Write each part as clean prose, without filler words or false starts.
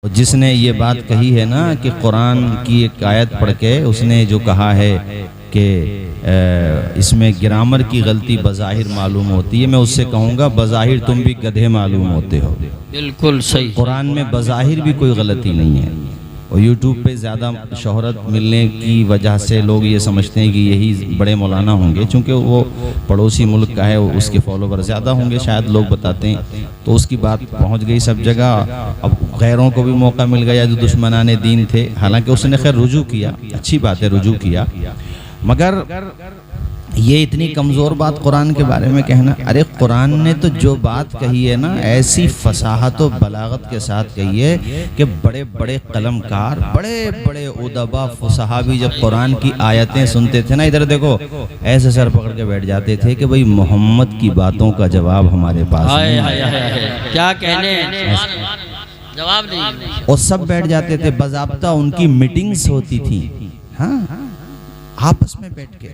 जिसने ये बात कही है ना कि कुरान की एक आयत पढ़ के उसने जो कहा है कि इसमें ग्रामर की गलती बज़ाहिर मालूम होती है, मैं उससे कहूँगा बज़ाहिर तुम भी गधे मालूम होते हो। बिल्कुल सही। कुरान में बज़ाहिर भी कोई गलती नहीं है। और यूट्यूब पे ज़्यादा शोहरत मिलने की वजह से लोग ये समझते हैं कि यही बड़े मौलाना होंगे, चूँकि वो पड़ोसी मुल्क का है, उसके फॉलोवर ज़्यादा होंगे शायद, लोग बताते हैं, तो उसकी बात पहुंच गई सब जगह। अब गैरों को भी मौका मिल गया जो दुश्मनाने दीन थे, हालांकि उसने खैर रुजू किया, अच्छी बात है रुजू किया, मगर ये इतनी कमज़ोर बात कुरान के बारे में कहना। अरे कुरान ने तो जो बात कही है ना, ऐसी फसाहत और बलागत के साथ कही है कि बड़े बड़े कलमकार, बड़े बड़े उदबा फुसहा भी जब कुरान की आयतें सुनते थे ना, इधर देखो ऐसे सर पकड़ के बैठ जाते थे कि भाई मोहम्मद की बातों का जवाब हमारे पास नहीं है। क्या कहने, जवाब नहीं। और सब बैठ जाते थे, बाज़ाब्ता उनकी मीटिंग्स होती थी, हाँ आपस में बैठ के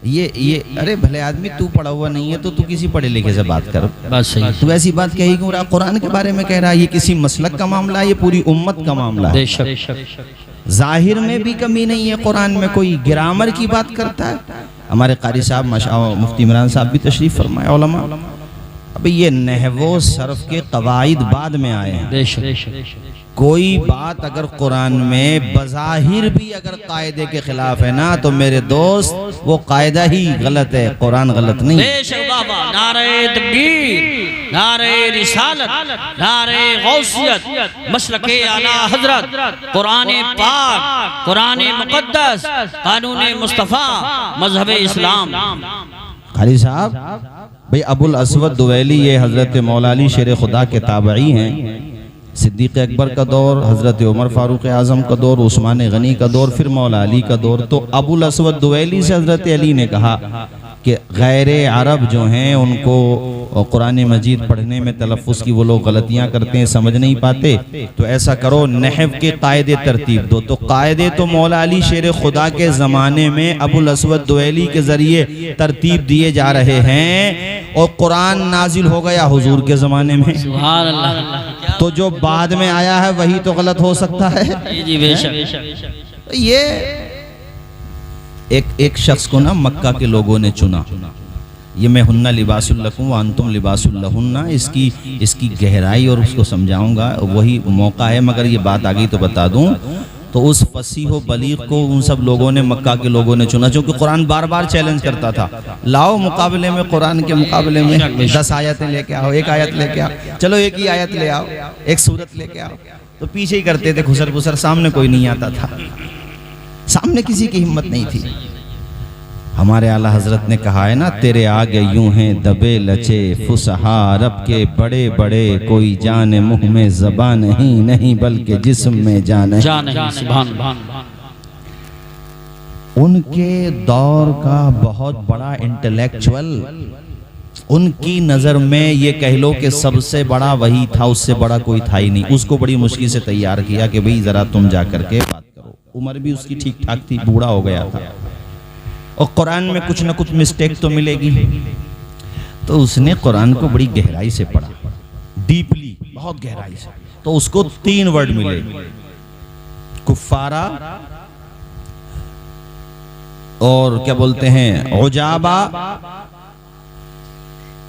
ये अरे भले आदमी, तू पढ़ा हुआ नहीं है तो तू किसी पढ़े लिखे से बात कर, बस सही। तू ऐसी बात कही क्यों रहा? कुरान के बारे में कह रहा है, ये किसी मसलक का मामला है, ये पूरी उम्मत का मामला है। जाहिर में भी कमी नहीं है कुरान में, कोई ग्रामर की बात करता है। हमारे कारी साहब मुफ्ती इमरान साहब भी तशरीफ फरमाए उलमा। अभी ये नहवो सर्फ के कवाइद बाद में आए हैं। कोई बात अगर कुरान में बज़ाहिर भी अगर कायदे के खिलाफ है ना, तो मेरे दोस्त वो कायदा ही गलत है, कुरान गलत नहीं। नारे तकबीर, नारे रिसालत, नारे गौसियत, मसलके आला हजरत, कुरान पाक, कुरान मुकद्दस, कानून मुस्तफ़ा, मजहब इस्लाम। खाली साहब भाई अबुल असवद दुवैली ये हजरत मौला अली शेर खुदा के ताबई हैं। सिद्दीक़ अकबर का दौर, हज़रत उमर फ़ारूक आज़म का दौर, उस्मान गनी का दौर, फिर मौला अली का दौर। तो अबुल असवद दुवैली से हज़रत अली ने कहा कि गैर अरब जो हैं उनको कुरान मजीद पढ़ने में तलफ़्फ़ुज़ की वो लोग गलतियाँ करते हैं, समझ नहीं पाते, तो ऐसा करो नहव के कायदे तरतीब दो। तो कायदे तो मौला अली शेर खुदा के ज़माने में अबुल असवद दुवैली के ज़रिए तरतीब दिए जा रहे हैं, और कुरान नाजिल हो गया हुजूर के ज़माने में। सुभान अल्लाह। तो जो बाद में आया है वही तो गलत हो सकता है। जी बेशक। ये एक शख्स को ना मक्का के लोगों ने चुना, ये मैं हुन्ना लिबासुल लकुम व अंतुम लिबासुल लहुन्ना, इसकी गहराई और उसको समझाऊंगा, वही मौका है। मगर ये बात आ गई तो बता दूं, तो उस फसीह बलीग को उन सब लोगों ने, मक्का के लोगों ने चुना, क्योंकि कुरान बार बार चैलेंज करता था, लाओ मुकाबले में, कुरान के मुकाबले में 10 आयतें लेके आओ, एक आयत लेके आओ, चलो एक ही आयत ले आओ, एक सूरत लेके आओ। तो पीछे ही करते थे घुसर घुसर, सामने कोई नहीं आता था, सामने किसी की हिम्मत नहीं थी। हमारे आला हजरत ने कहा है ना, तेरे आगे यूं हैं दबे लचे फुसहा रब के बड़े बड़े, कोई जाने मुंह में ज़बान नहीं बल्कि जिस्म में जान है। उनके दौर का बहुत बड़ा इंटेलेक्चुअल, उनकी नज़र में ये कह लो कि सबसे बड़ा वही था, उससे बड़ा कोई था ही नहीं। उसको बड़ी मुश्किल से तैयार किया कि भाई ज़रा तुम जा करके बात करो। उम्र भी उसकी ठीक ठाक थी, बूढ़ा हो गया था, और कुरान में कुछ ना कुछ मिस्टेक तो मिलेगी। तो उसने कुरान को बड़ी गहराई से पढ़ा, डीपली, बहुत गहराई से। तो उसको 3 वर्ड मिले, कुफारा, और क्या बोलते हैं, उजाबा,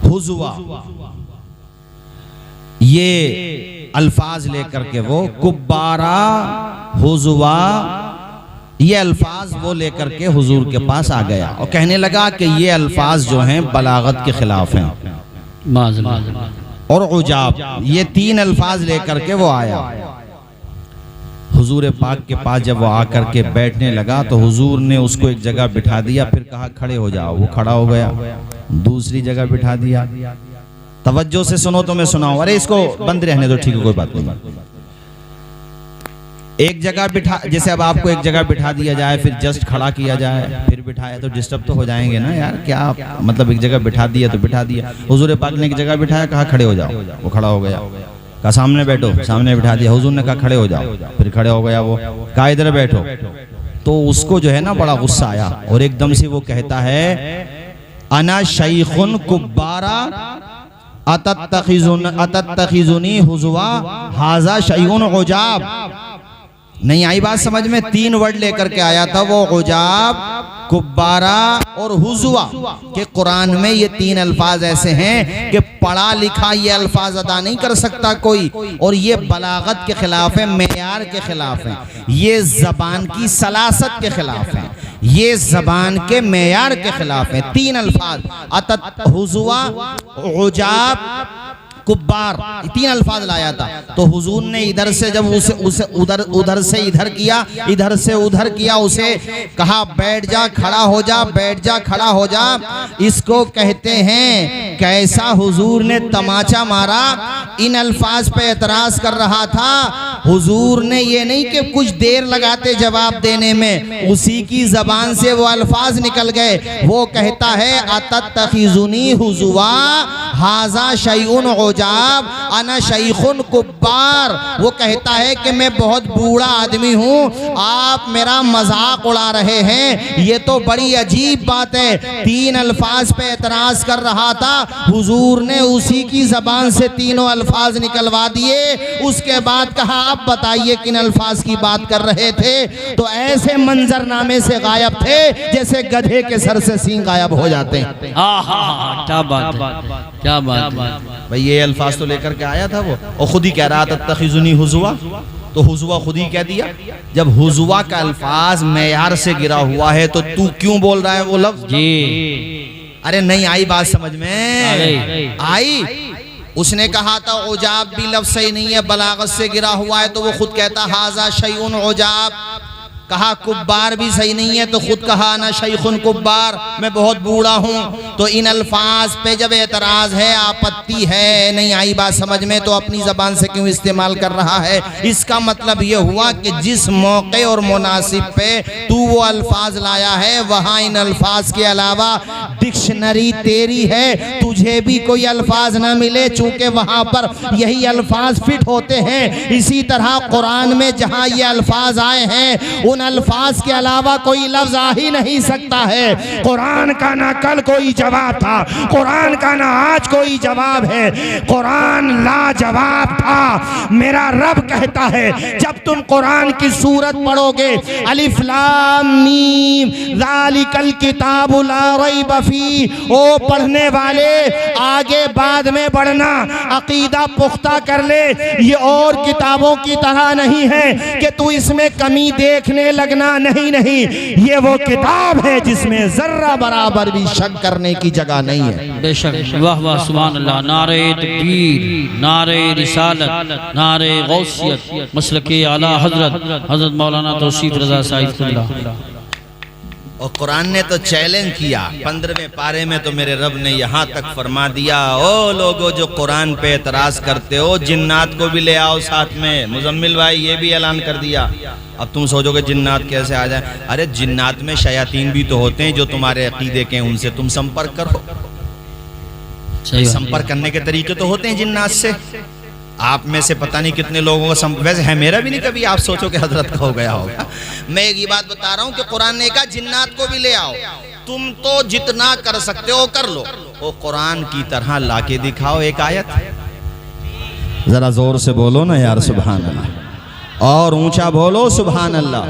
हुजुआ। ये अल्फाज लेकर के वो कुब्बारा, हुजुआ, ये अल्फाज वो लेकर के हुजूर के पास आ गया और कहने लगा कि ये अल्फाज जो हैं बलागत के खिलाफ हैं। और उजाब, ये 3 अल्फाज लेकर के वो आया। हुजूर पाक के पास जब वो आकर के बैठने लगा तो हुजूर ने उसको एक जगह बिठा दिया, फिर कहा खड़े हो जाओ, वो खड़ा हो गया। दूसरी जगह बिठा दिया, तवज्जो से सुनो तो मैं सुनाऊं, अरे इसको बंद रहने दो, ठीक है कोई बात नहीं। एक जगह बिठा, जैसे अब आपको एक जगह बिठा दिया जाए, फिर जस्ट खड़ा किया जाए, फिर बिठाया, तो डिस्टर्ब तो हो जाएंगे ना यार, क्या मतलब एक जगह बिठा दिया तो बिठा दिया। हुजूर पाक ने एक जगह बिठाया, कहा खड़े हो जाओ, वो खड़ा हो गया। कहा सामने बैठो, सामने बिठा दिया। हुजूर ने कहा खड़े हो जाओ, फिर खड़े हो गया। वो कहा इधर बैठो। तो उसको जो है ना बड़ा गुस्सा आया और एकदम से वो कहता है, अना शैखुन कुब्बारा अतत्तखिजुनी हुज़वा हाज़ा शैउन उजाब। नहीं आई बात समझ में? 3 वर्ड लेकर के आया था वो, उजाब, कुब्बारा और हुज़वा के कुरान में ये 3 अल्फाज ऐसे हैं कि पढ़ा लिखा ये अल्फाज अदा नहीं कर सकता कोई, और ये बलागत के खिलाफ है, मेयार के खिलाफ है, ये जबान की सलासत के खिलाफ है, ये जबान के मेयार के खिलाफ है। 3 अल्फाज अतत, हुज़वा, उजाब, कुब्बार, 3 अल्फाज लाया था। तो हुजूर ने इधर से जब उसे उधर से इधर किया, इधर से उधर किया, उसे कहा बैठ जा, खड़ा हो जा, बैठ जा, खड़ा हो जा। इसको कहते हैं कैसा हुजूर ने तमाचा मारा। इन अल्फाज पे एतराज कर रहा था, हुजूर ने ये नहीं कि कुछ देर लगाते जवाब देने में, उसी की जबान से वो अल्फाज निकल गए। वो कहता है अतत्तखिजुनी हुज़वा हाज़ा शैउन उजाब अना शैखुन कुब्बार। वो कहता है कि मैं बहुत बूढ़ा आदमी हूँ, आप मेरा मजाक उड़ा रहे हैं, ये तो बड़ी अजीब बात है। 3 अल्फाज पे एतराज कर रहा था, हुजूर ने उसी की जबान से तीनों अल्फाज निकलवा दिए। उसके बाद कहा अब बताइए किन अल्फाज की बात कर रहे थे। तो ऐसे मंजरनामे से गायब थे जैसे गधे के सर से सींग गायब हो जाते हैं। क्या बात, क्या बात भाई, ये अल्फाज तो लेकर के आया था वो, और खुद ही कह रहा था तत्तखिजुनी हुज़वा, तो हुज़वा खुद ही कह दिया। जब हुज़वा का अल्फाज मेयार से गिरा हुआ है तो तू क्यों बोल रहा है वो लफ्ज? जी, अरे नहीं आई बात समझ में? आई। उसने कहा था उजाब भी लफ्ज सही नहीं है, बलागत से गिरा हुआ है, तो वो खुद कहता हाज़ा शैउन उजाब। कहा कुब्बार भी सही नहीं है, तो खुद कहा ना शैखुन कुब्बार, मैं बहुत बूढ़ा हूँ। तो इन अल्फाज पे जब एतराज है, आपत्ति है, नहीं आई बात समझ में, तो अपनी जबान से क्यों इस्तेमाल कर रहा है? इसका मतलब ये हुआ कि जिस मौके और मुनासिब पे तू वो अल्फाज लाया है, वहाँ इन अल्फाज के अलावा डिक्शनरी तेरी है, तुझे भी कोई अल्फाज ना मिले, चूंकि वहाँ पर यही अल्फाज फिट होते हैं। इसी तरह कुरान में जहाँ ये अल्फाज आए हैं, उन अल्फाज के अलावा कोई लफ्ज आ ही नहीं सकता है। कुरान का ना कल कोई जवाब था, कुरान का ना आज कोई जवाब है, कुरान लाजवाब था। मेरा रब कहता है जब तुम कुरान की सूरत पढ़ोगे, अलिफ लाम मीम ज़ालिकल किताबु ला रैब फी, ओ पढ़ने वाले आगे बाद में बढ़ना, अकीदा पुख्ता कर ले। ये और किताबों की तरह नहीं है कि तू इसमें कमी देखने लगना, नहीं नहीं, ये वो किताब है जिसमें जर्रा बराबर भी शक करने की जगह नहीं है। बेशक, वाह वाह, सुभान अल्लाह। नारे तकबीर, नारे रिसालत, नारे गौसियत, मसलके आला हजरत मौलाना तौसीफ रजा साहिब। और कुरान ने तो चैलेंज किया 15वें पारे में, तो मेरे रब ने यहाँ तक फरमा दिया, ओ लोगो जो कुरान पे एतराज करते हो, जिन्नात को भी ले आओ साथ में। मुजम्मिल भाई ये भी ऐलान कर दिया। अब तुम सोचोगे जिन्नात कैसे आ जाए? अरे जिन्नात में शयातीन भी तो होते हैं जो तुम्हारे अकीदे के, उनसे तुम संपर्क करो। संपर्क करने के तरीके तो होते हैं जिन्नात से। आप में से पता नहीं कितने लोगों का वैसे है, मेरा भी नहीं कभी आप सोचो कि हजरत का हो गया होगा। मैं एक ही बात बता रहा हूँ कि कुरान ने कहा जिन्नात को भी ले आओ, तुम तो जितना कर सकते हो कर लो, वो कुरान की तरह लाके दिखाओ एक आयत। जरा जोर से बोलो ना यार सुभान अल्लाह, और ऊंचा बोलो सुभान अल्लाह।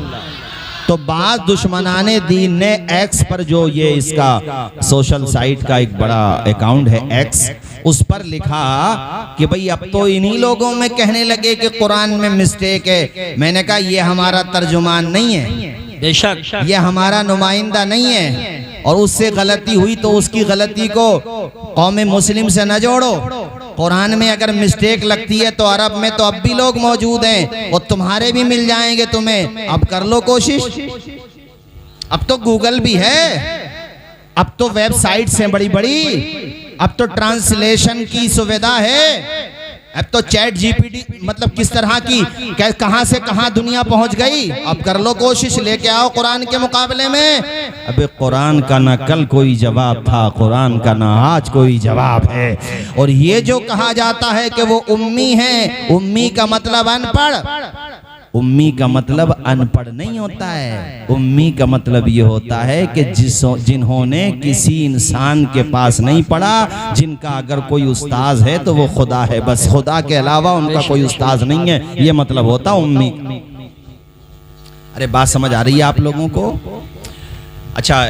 तो बाद दुश्मनाने दीन ने एक्स पर, जो ये इसका सोशल साइट का एक बड़ा अकाउंट है एक्स, उस पर लिखा कि भाई अब तो इन्हीं लोगों में कहने लगे कि कुरान में मिस्टेक है। मैंने कहा ये हमारा तर्जुमान नहीं है, बेशक ये हमारा नुमाइंदा नहीं है, और उससे गलती हुई तो उसकी गलती को कौम मुस्लिम से न जोड़ो। कुरान में अगर मिस्टेक लगती है तो अरब में तो अब भी लोग मौजूद हैं, और तुम्हारे भी मिल जाएंगे तुम्हें। अब कर लो कोशिश, अब तो गूगल भी है, अब तो वेबसाइट्स हैं बड़ी बड़ी, अब तो ट्रांसलेशन की सुविधा है, अब तो चैट जीपीटी, मतलब किस तरह की कहां से कहां दुनिया पहुंच गई। अब कर लो कोशिश, लेके आओ कुरान के मुकाबले में। अबे कुरान का ना कल कोई जवाब था, कुरान का ना आज कोई जवाब है। और ये जो कहा जाता है कि वो उम्मी है, उम्मी का मतलब अनपढ़, उम्मी का मतलब अनपढ़ नहीं होता है। उम्मी का मतलब ये होता है कि जिन्होंने किसी इंसान के पास नहीं पढ़ा, जिनका अगर कोई उस्ताद है तो वो खुदा है, बस खुदा के अलावा उनका कोई उस्ताद नहीं है, ये मतलब होता उम्मी। अरे बात समझ आ रही है आप लोगों को? अच्छा,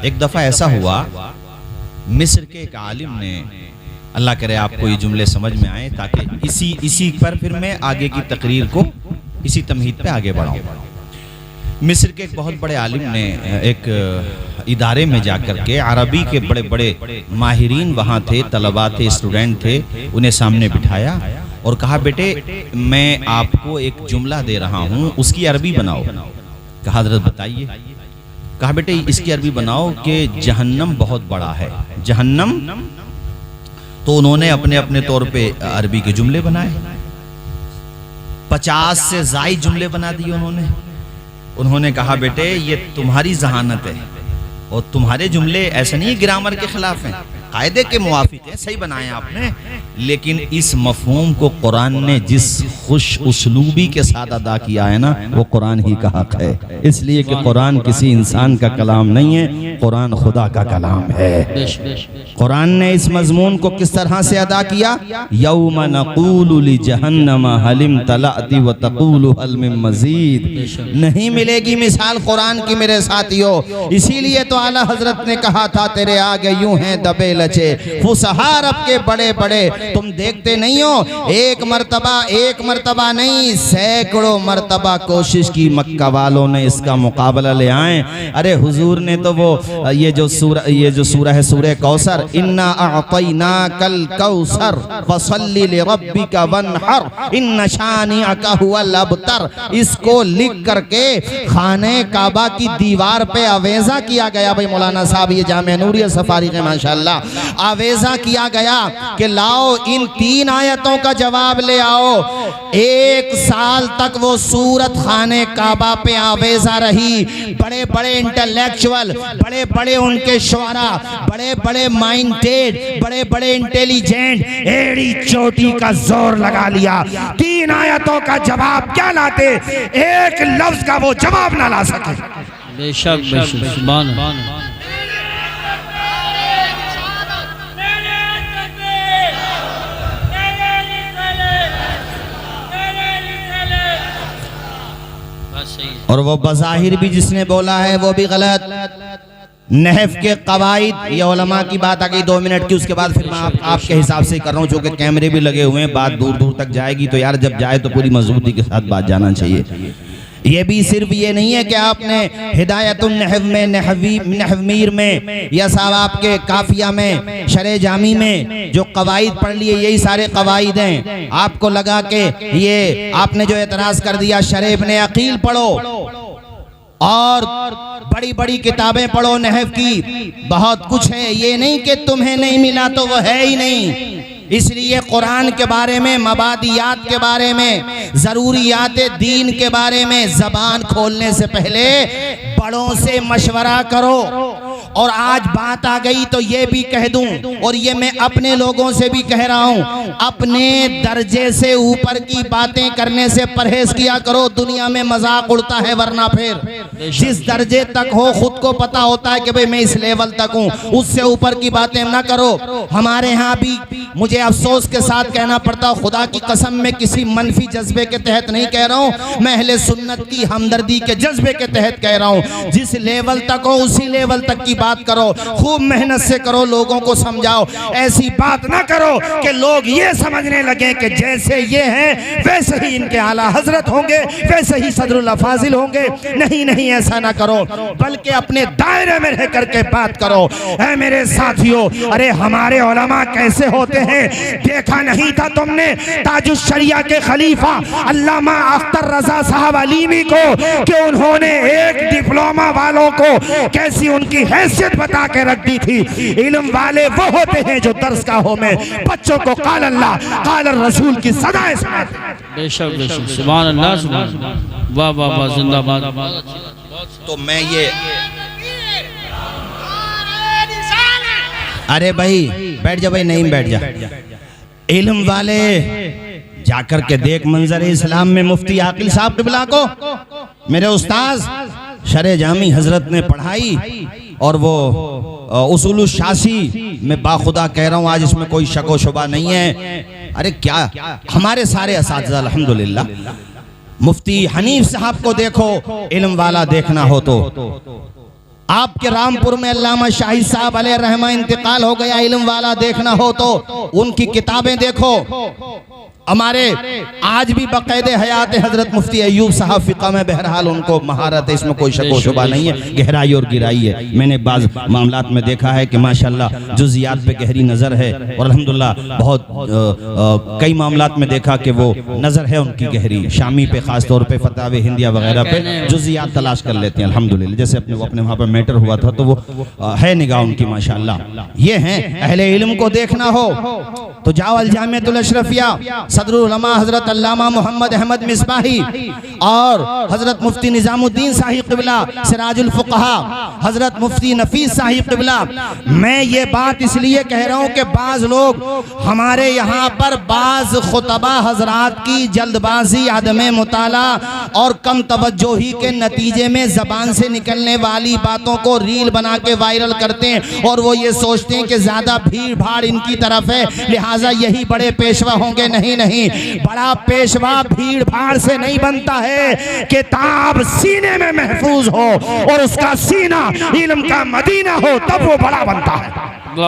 एक दफा ऐसा हुआ, मिस्र के एक आलिम ने, अल्लाह करे आपको ये जुमले समझ में आए ताकि इसी पर फिर मैं आगे की तकरीर को इसी तमहीद पे आगे बढ़ाऊं। मिस्र के एक बहुत बड़े आलिम ने एक इदारे में जाकर के अरबी के बड़े बड़े माहिरीन वहाँ थे, तलबा थे, स्टूडेंट थे, उन्हें सामने बिठाया और कहा बेटे मैं आपको एक जुमला दे रहा हूँ, उसकी अरबी बनाओ। कहा हज़रत बताइए। कहा बेटे इसकी अरबी बनाओ कि जहन्नम बहुत बड़ा है। जहन्नम, तो उन्होंने अपने अपने तौर पे अरबी के जुमले बनाए, 50 से ज़ायद जुमले बना दिए उन्होंने कहा बेटे ये तुम्हारी जहानत है और तुम्हारे जुमले ऐसे नहीं ग्रामर के खिलाफ हैं, कायदे के मुवाफिक है, सही बनाए आपने, लेकिन इस मफहूम को कुरान ने जिस खुश उसलूबी के साथ अदा किया है ना, वो कुरान ही का हक है। इसलिए कि कुरान किसी इंसान का कलाम नहीं है, कुरान खुदा का कलाम है। कुरान ने इस मजमून को किस तरह से अदा किया? यौम नक़ूलु लिजहन्नम हल इम्तलअति व तक़ूलु हल मिन मज़ीद। नहीं मिलेगी मिसाल कुरान की मेरे साथियों। इसीलिए तो आला हजरत ने कहा था तेरे आगे यूं हैं दबे लचे फुसहार अब के बड़े बड़े, तुम देखते नहीं हो, एक मर्तबा नहीं सैकड़ों मर्तबा कोशिश की मक्का वालों ने इसका मुकाबला ले आए। अरे हुजूर ने तो वो ये जो सूरह है सूरह कौसर, इन्ना अअतैनाकल कौसर फसल्ली लिरब्बिका वनहर इन्न शानिअका हुवल अबतर, इसको लिख करके खाने काबा की दीवार पे आवेजा किया गया। भाई मौलाना साहब ये जामे नूरिया सफारी है माशाल्लाह, आवेजा किया गया कि लाओ इन 3 आयतों का जवाब ले आओ। 1 साल तक वो सूरत खाने काबा पे आवेजा रही। बड़े बड़े इंटेलेक्चुअल, बड़े बड़े उनके शुअरा, बड़े बड़े माइंडेड, बड़े बड़े इंटेलिजेंट एड़ी चोटी का जोर लगा लिया, 3 आयतों का जवाब क्या लाते, एक लफ्ज का वो जवाब ना ला सके। बेशक बेशक सुभान अल्लाह। और वो बज़ाहिर भी जिसने बोला है वो भी गलत। नहफ के कवाइद, ये उलमा की बात आ गई 2 मिनट की, उसके बाद फिर मैं आपके हिसाब से कर रहा हूँ, चूँकि कैमरे भी लगे हुए हैं, बात दूर दूर तक जाएगी, तो यार जब जाए तो पूरी मजबूती के साथ बात जाना चाहिए। ये भी सिर्फ ये नहीं है कि आपने हिदायतुन नहव में, नहवमीर में, या साहब आपके काफिया में, शरे जामी में जो कवाइद पढ़ लिए यही सारे कवाइद हैं। आपको लगा कि ये आपने जो एतराज कर दिया शरे इब्ने अकील पढ़ो और बड़ी बड़ी किताबें पढ़ो नहव की, बहुत कुछ है, ये नहीं कि तुम्हें नहीं मिला तो वो है ही नहीं। इसलिए कुरान के बारे में, मबादियात के बारे में, ज़रूरियात दीन के बारे में ज़बान खोलने से पहले बड़ों से मशवरा करो। और आज बात आ गई तो ये भी कह दूं, और ये मैं अपने लोगों से भी कह रहा हूं, अपने दर्जे से ऊपर की बातें करने से परहेज किया करो। दुनिया में मजाक उड़ता है, वरना फिर जिस दर्जे तक हो खुद को पता होता है कि भाई मैं इस लेवल तक हूं, उससे ऊपर की बातें ना करो। हमारे यहाँ भी मुझे अफसोस के साथ कहना पड़ता, खुदा की कसम में किसी मनफी जज्बे के तहत नहीं कह रहा हूँ, मैं अहले सुन्नत की हमदर्दी के जज्बे के तहत कह रहा हूँ। जिस लेवल तक हो उसी लेवल तक की बात करो, खूब मेहनत से करो, लोगों को समझाओ। ऐसी बात ना करो कि लोग ये समझने लगे कि जैसे ये हैं वैसे ही इनके आला हजरत होंगे, वैसे ही सदरुल अफाजिल होंगे। नहीं नहीं, ऐसा ना करो, बल्कि अपने दायरे में रह करके बात करो। ऐ मेरे साथियों, अरे हमारे उलमा कैसे होते हैं देखा नहीं था तुमने? ताजुश शरिया के खलीफा अल्लामा अख्तर रजा साहब अलीमी को कि उन्होंने एक डिप्लोमा वालों को कैसी उनकी हैसियत बता के रख दी थी। इल्म वाले वो होते हैं जो दर्स गाहों में बच्चों को काल अल्लाह काल रसूल की सदाएं सुनाते हैं। बेशक बेशक सुभान अल्लाह सुभान अल्लाह, वाह वाह वाह, जिंदाबाद। तो मैं ये, अरे भाई बैठ जा भाई, नहीं बैठ जा। इल्म वाले जाकर के देख मंजर इस्लाम में मुफ्ती आकिल साहब क़िबला को मेरे उस्ताद शरे जामी हजरत ने पढ़ाई, और वो उसूल शासी में बाखुदा कह रहा हूँ, आज इसमें कोई शक व शुबा नहीं है। अरे क्या हमारे सारे असातिज़ा अल्हम्दुलिल्लाह। मुफ्ती हनीफ साहब को देखो, इल्म वाला देखना हो तो आपके रामपुर में अल्लामा शाहिद साहब अलैहि रहमा इंतकाल हो गया, इल्म वाला देखना हो तो उनकी किताबें देखो। हमारे आज भी बकायदे हयात हजरत मुफ्ती अय्यूब साहब फिक़ा में बहरहाल उनको महारत है, इसमें कोई शक व शुबा नहीं है, गहराई और गिराई है। मैंने बाज़ मामलात में देखा है कि माशाल्लाह जुज़ियात पे गहरी नज़र है, और अल्हम्दुलिल्लाह बहुत कई मामलात में देखा कि वो नज़र है उनकी गहरी। शामी पे ख़ास तौर पे फतावे हिंदिया वगैरह पे जुज़ियात तलाश कर लेते हैं अल्हम्दुलिल्लाह। जैसे अपने वहाँ पर मैटर हुआ था तो वो है निगाह उनकी माशाल्लाह। ये हैं अहले इल्म को देखना हो तो जाओ अल जामिअतुल अशरफिया, सदरुल उलमा हजरत अल्लामा मोहम्मद अहमद मिसबाही और हजरत मुफ्ती निजामुद्दीन साहिब क़िबला, सिराजुल फुक़हा हजरत मुफ्ती नफीस साहिब क़िबला। मैं ये बात इसलिए कह रहा हूँ कि बाज़ लोग हमारे यहाँ पर बाज़ खुतबा हजरात की जल्दबाजी, आदम मुताला और कम तवज्जोही के नतीजे में ज़बान से निकलने वाली बातों को रील बना के वायरल करते हैं, और वो ये सोचते हैं कि ज़्यादा भीड़ भाड़ इनकी तरफ है लिहाजा यही बड़े पेशवा होंगे। नहीं नहीं, बड़ा पेशवा भीड़ भाड़ से नहीं बनता है, किताब सीने में महफूज हो और उसका सीना इल्म का मदीना हो तब वो बड़ा बनता है।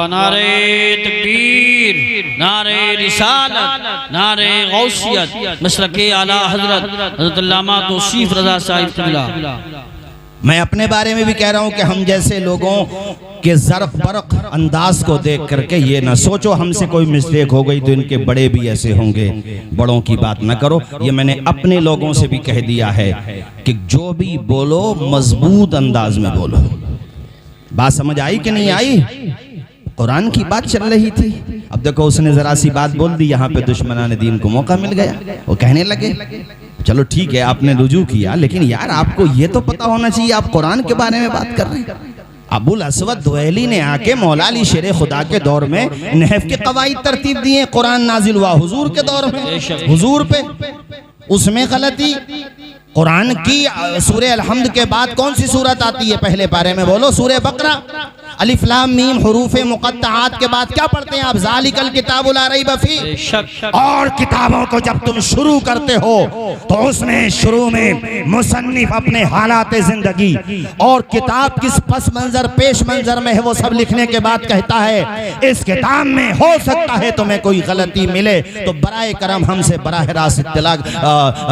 नारे तकबीर, नारे रिसालत, नारे गौसियत, मसलके आला हजरत हजरत अल्लामा तौसीफ रज़ा साहिब क़िबला। मैं अपने बारे में भी कह रहा हूँ कि हम जैसे लोगों के ज़र्फ़ बरक़ अंदाज को देख करके ये ना सोचो हमसे कोई मिस्टेक हो गई तो इनके बड़े भी ऐसे होंगे, बड़ों की बात ना करो। ये मैंने अपने लोगों से भी कह दिया है कि जो भी बोलो मजबूत अंदाज में बोलो। बात समझ आई कि नहीं आई? कुरान की बात चल रही थी, अब देखो उसने जरा सी बात बोल दी, यहाँ पे दुश्मनाने दीन को मौका मिल गया, वो कहने लगे चलो ठीक है आपने रुजू किया, लेकिन यार आपको ये तो पता होना चाहिए आप कुरान के बारे में बात कर रहे हैं। अबुल असवद दुहैली ने आके मौला अली शेर खुदा के दौर में नहफ के कवायद तरतीब दिए, कुरान नाजिल हुआ हुजूर के दौर में, हुजूर पे उसमें गलती। कुरान की सूरह अलहम्द के बाद कौन सी सूरत आती है पहले पारे में? बोलो सूरह बकरा। अलिफ लाम मीम हुरूफे मुक़त्तआत के बाद क्या पढ़ते हैं आप? ज़ालिकल किताबु ला रैब फीह। और किताबों को जब तुम शुरू करते हो तो उसमें शुरू में मुसन्निफ अपने हालात जिंदगी और किताब किस पस मंजर पेश मंजर में है वो सब लिखने के बाद कहता है इस किताब में हो सकता है तुम्हें कोई गलती मिले तो बराए करम हमसे बराह रास्त इत्तला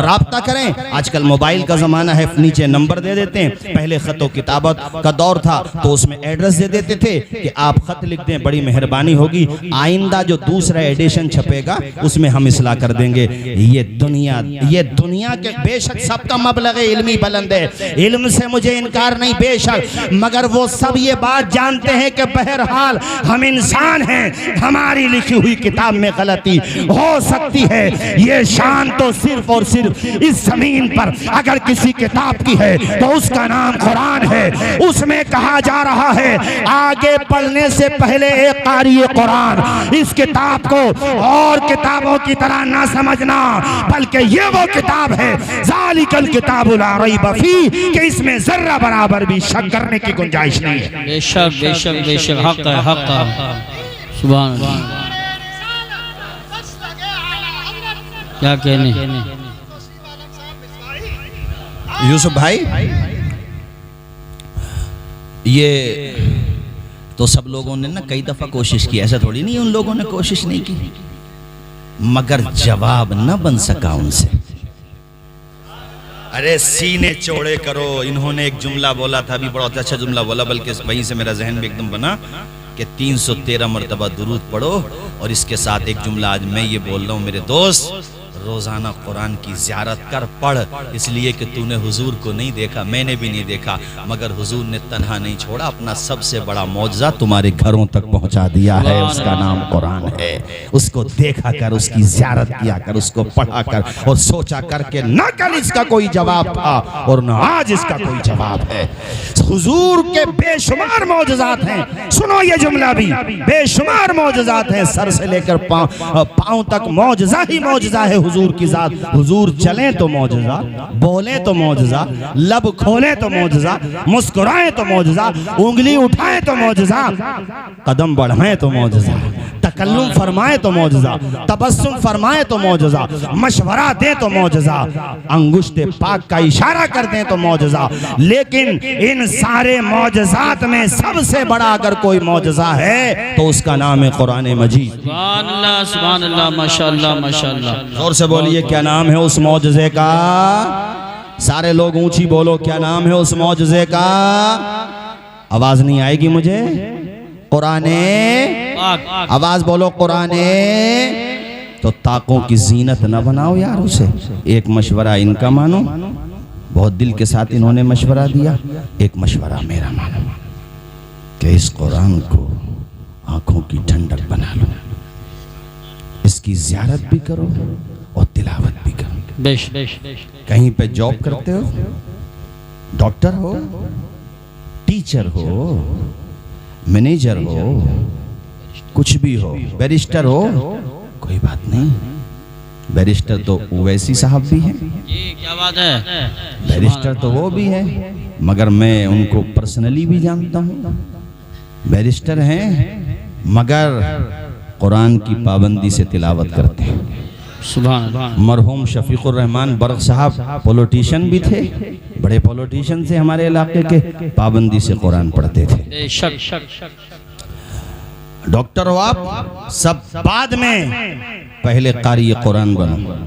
राब्ता करें। आजकल मोबाइल का ज़माना है, नीचे नंबर दे देते हैं। पहले ख़त व किताबत का दौर था तो उसमें एड्रेस दे देते थे कि आप ख़त लिख दें, बड़ी मेहरबानी होगी, आइंदा जो दूसरा एडिशन छपेगा उसमें हम इस्लाह कर देंगे। ये दुनिया के बेशक सबका मबलग इल्मी बुलंद है, इल्म से मुझे इनकार नहीं बेशक, मगर वो सब ये बात जानते हैं कि बहरहाल हम इंसान हैं, हमारी लिखी हुई किताब में गलती हो सकती है। ये शान तो सिर्फ और सिर्फ इस जमीन पर अगर किसी किताब की है तो उसका नाम कुरान है। उसमें कहा जा रहा है आगे पढ़ने से पहले एक कारी कुरान, इस किताब को और किताबों की तरह ना समझना, बल्कि ये वो किताब है ज़ालिकल किताबु ला रैब फीह कि इसमें जर्रा बराबर भी शक करने की गुंजाइश नहीं है। बेशक बेशक बेशक हक है, हक है। सुभान अल्लाह। क्या कहने यूसुफ भाई, ये तो सब लोगों ने ना कई दफा कोशिश की, ऐसा थोड़ी नहीं उन लोगों ने कोशिश नहीं की, मगर जवाब न बन सका उनसे। अरे सीने चौड़े करो। इन्होंने एक जुमला बोला था, अभी बड़ा अच्छा जुमला बोला, बल्कि वहीं से मेरा जहन भी एकदम बना कि 313 मरतबा दुरूद पढ़ो। और इसके साथ एक जुमला आज मैं ये बोल रहा हूँ मेरे दोस्त, रोजाना कुरान की ज़ियारत कर, पढ़, इसलिए कि तूने हुजूर को नहीं देखा, मैंने भी नहीं देखा, मगर हुजूर ने तन्हा नहीं छोड़ा, अपना सबसे बड़ा मौजज़ा तुम्हारे घरों तक पहुंचा दिया है, उसका नाम कुरान है। उसको देखा कर, उसकी ज़ियारत किया कर, उसको पढ़ा कर और सोचा कर के न कल इसका कोई जवाब था और न आज इसका कोई जवाब है। हुजूर के बेशुमार मौजज़ात हैं, सुनो ये जुमला भी, बेशुमार मौजज़ात हैं, सर से लेकर पाँव तक मौजज़ा ही मौजज़ा है हुजूर की जात, हुजूर चलें तो मौजज़ा, बोलें तो मौजज़ा, लब खोलें तो मौजज़ा, मुस्कुराएं तो मौजज़ा, उंगली उठाएं तो मौजज़ा, कदम बढ़ाएं तो मौजज़ा, तकल्लुम फरमाएं तो मौजज़ा, तबस्सुम फरमाएं तो मौजज़ा, मशवरा दें तो मौजज़ा, अंगुश्ते पाक का इशारा कर दें तो मौजज़ा। लेकिन इन सारे मौजज़ात में सबसे बड़ा अगर कोई मौजज़ा है तो उसका नाम है कुरान मजीद। सुभान अल्लाह, माशाअल्लाह माशाअल्लाह। जोर से बोलिए, क्या नाम है उस मौजज़े का? सारे लोग ऊंची बोलो, क्या नाम है उस मौजज़े का? आवाज नहीं आएगी मुझे। कुराने, आवाज बोलो कुराने। तो ताकों की जीनत ना बनाओ यार उसे। एक मशवरा इनका मानो, बहुत दिल के साथ इन्होंने मशवरा दिया, एक मशवरा मेरा मानो कि इस कुरान को आंखों की ठंडक बना लो, इसकी ज़ियारत भी करो और तिलावत भी करो। बेश कहीं पे जॉब करते हो, डॉक्टर हो, टीचर हो, मैनेजर हो, कुछ भी हो, बैरिस्टर हो, कोई बात नहीं। बैरिस्टर तो ओवैसी साहब भी हैं, ये क्या बात है, बैरिस्टर तो वो भी है, मगर मैं उनको पर्सनली भी जानता हूँ। बैरिस्टर हैं मगर कुरान की पाबंदी से तिलावत करते हैं। सुभान अल्लाह। मरहूम शफीकुर रहमान बर्ग साहब पॉलिटिशियन भी थे, बड़े पॉलिटिशियन थे हमारे इलाके के, पाबंदी से कुरान पढ़ते थे। डॉक्टर हो आप, सब बाद में, पहले कारी कुरान बनो।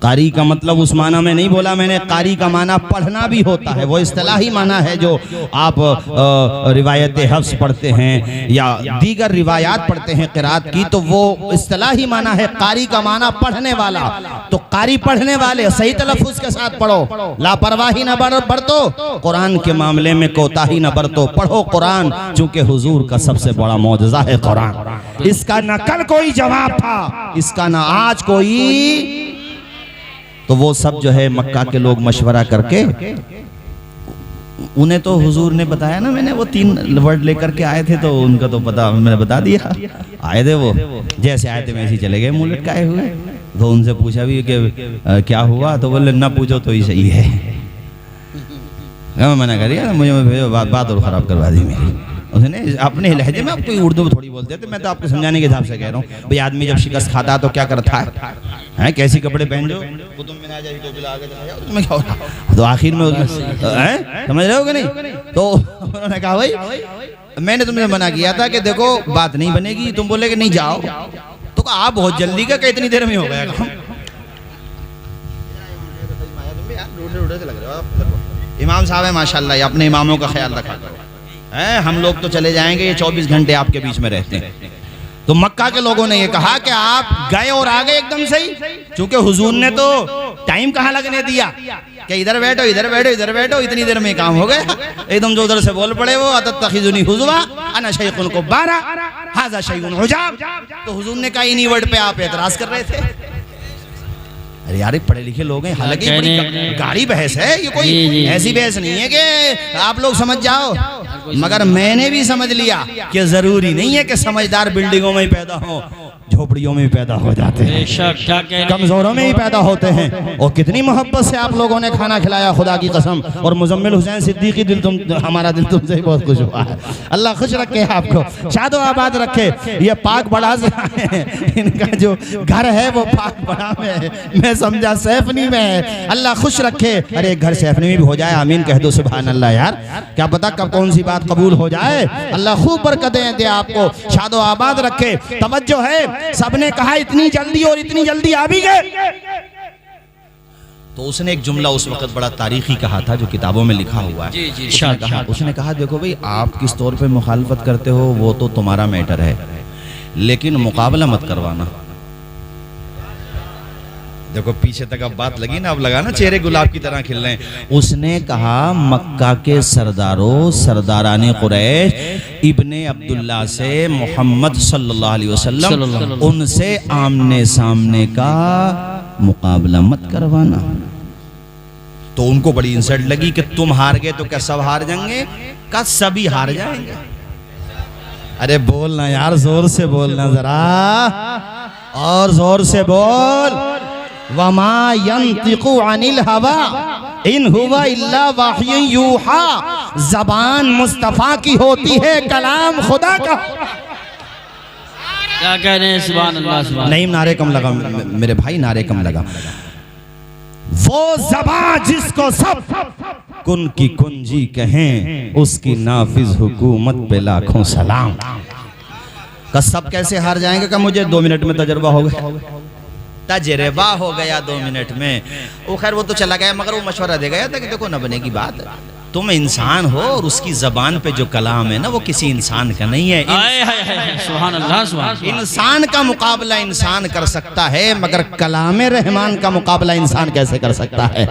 कारी का मतलब उस माना में नहीं बोला मैंने, कारी का माना पढ़ना भी होता है, वो इस्तिलाही माना है जो आप रिवायत हफ्स पढ़ते हैं या दीगर रिवायात पढ़ते हैं क़िरात की, तो वो इस्तिलाही माना है। कारी का माना पढ़ने वाला, तो कारी पढ़ने वाले सही तलफ़्फ़ुज़ के साथ पढ़ो, लापरवाही न बरतो, कुरान के मामले में कोताही न बरतो, पढ़ो कुरान, चूंकि हुजूर का सबसे बड़ा मौजज़ा है कुरान। इसका न कल कोई जवाब था, इसका न आज कोई। तो वो सब जो है मक्का के लोग मशवरा करके, उन्हें तो हुजूर ने बताया ना, मैंने वो 3 वर्ड लेकर के आए थे, तो उनका तो पता मैंने बता दिया। आए थे वो, जैसे आए थे वैसे ही चले गए मुंह लटकाए हुए। तो उनसे पूछा भी कि क्या हुआ, तो बोले ना पूछो तो ही सही है। मैं मना कर दिया, मुझे बात और ख़राब करवा दी मेरी। उसने अपने लहजे में, आप कोई उर्दू में थोड़ी बोलते थे, मैं तो आपको समझाने के हिसाब से कह रहा हूँ भाई, आदमी जब शिकस्त खाता है तो क्या करता है, कैसी कपड़े पहन जो, तो आखिर में समझ रहे हो कि नहीं। तो उन्होंने कहा भाई मैंने तुमसे मना किया था कि देखो बात नहीं बनेगी, तुम बोले कि नहीं जाओ, तो आप बहुत जल्दी का इतनी देर में हो गया काम। इमाम साहब है माशाल्लाह, अपने इमामों का ख्याल रखा करो। हम लोग तो चले जाएंगे, ये 24 घंटे आपके बीच में रहते हैं। तो मक्का के लोगों ने ये कहा कि आप गए और आ गए एकदम सही, क्योंकि हुजूर ने तो टाइम कहाँ लगने दिया कि इधर बैठो इधर बैठो इधर बैठो, इतनी देर में काम हो गया। एकदम जो उधर से बोल पड़े वो अतत्तखिज़ुनी हुज़वा अना शैख़ुन कुब्बारा हाज़ा शैउन उजाब। तो हुजूर ने कहा इन्हीं वर्ड पे आप एतराज कर रहे थे। अरे यार पढ़े लिखे लोग हैं, हालांकि बड़ी गाढ़ी बहस है ये, कोई ऐसी बहस नहीं है कि आप लोग समझ जाओ, मगर मैंने भी समझ लिया कि जरूरी नहीं है कि समझदार बिल्डिंगों में ही पैदा हो, झोपड़ियों में भी पैदा हो जाते हैं, कमजोरों में ही पैदा होते हैं। और कितनी मोहब्बत से आप लोगों ने खाना खिलाया, खुदा की कसम। और मुजम्मिल हुसैन सिद्दीकी दिल हमारा दिल तुमसे ही बहुत खुश हुआ है। अल्लाह खुश रखे आपको, शादो आबाद रखे। ये पाक बड़ा से इनका जो घर है वो पाक बड़ा में है, मैं समझा सैफनी में है। अल्लाह खुश रखे। अरे घर सैफनी में भी हो जाए, आमीन कह दो सुभान अल्लाह। यार क्या पता कब कौन सी बात कबूल हो जाए। अल्लाह खूब बरकतें दे आपको, शादो आबाद रखे। तवज्जो है, सबने कहा इतनी जल्दी, और इतनी जल्दी आ भी गए। तो उसने एक जुमला उस वक्त बड़ा तारीखी कहा था, जो किताबों में लिखा हुआ है। उसने कहा देखो भाई, आप किस तौर पे मुखालफत करते हो वो तो तुम्हारा मैटर है, लेकिन मुकाबला मत करवाना। देखो पीछे तक अब बात लगी ना, अब लगा ना चेहरे गुलाब की तरह खिल रहे हैं। उसने कहा मक्का के सरदारों, सरदाराने कुरैश, इब्ने अब्दुल्ला से मोहम्मद सल्लल्लाहु अलैहि वसल्लम, उनसे आमने सामने का मुकाबला मत करवाना। तो उनको बड़ी इंसल्ट लगी कि तुम हार गए तो क्या सब हार जाएंगे, क्या सभी हार जाएंगे। अरे बोलना यार, जोर से बोलना जरा, और जोर से बोल। वमा यंतिकु अनिल हवा इन हुवा इल्ला वह्युन यूहा। जबान मुस्तफा की होती है, कलाम खुदा का। क्या कह रहे हैं? सुभान अल्लाह, सुभान। नहीं, नारे कम लगा मेरे भाई, नारे कम लगा। वो ज़बान जिसको सब कुन की कुंजी कहें, उसकी नाफिज हुकूमत पे लाखों सलाम। का सब कैसे हार जाएंगे? का मुझे 2 मिनट में तजर्बा हो गया, तजर्बा हो गया 2 मिनट में। वो खैर वो तो चला गया, मगर वो मशवरा दे गया था कि देखो न बनेगी बात, तुम इंसान हो और उसकी जबान पे जो कलाम है ना वो किसी इंसान का नहीं है। सुभान अल्लाह, सुभान। इंसान का मुकाबला इंसान कर सकता है, मगर कलाम रहमान का मुकाबला इंसान कैसे कर सकता है?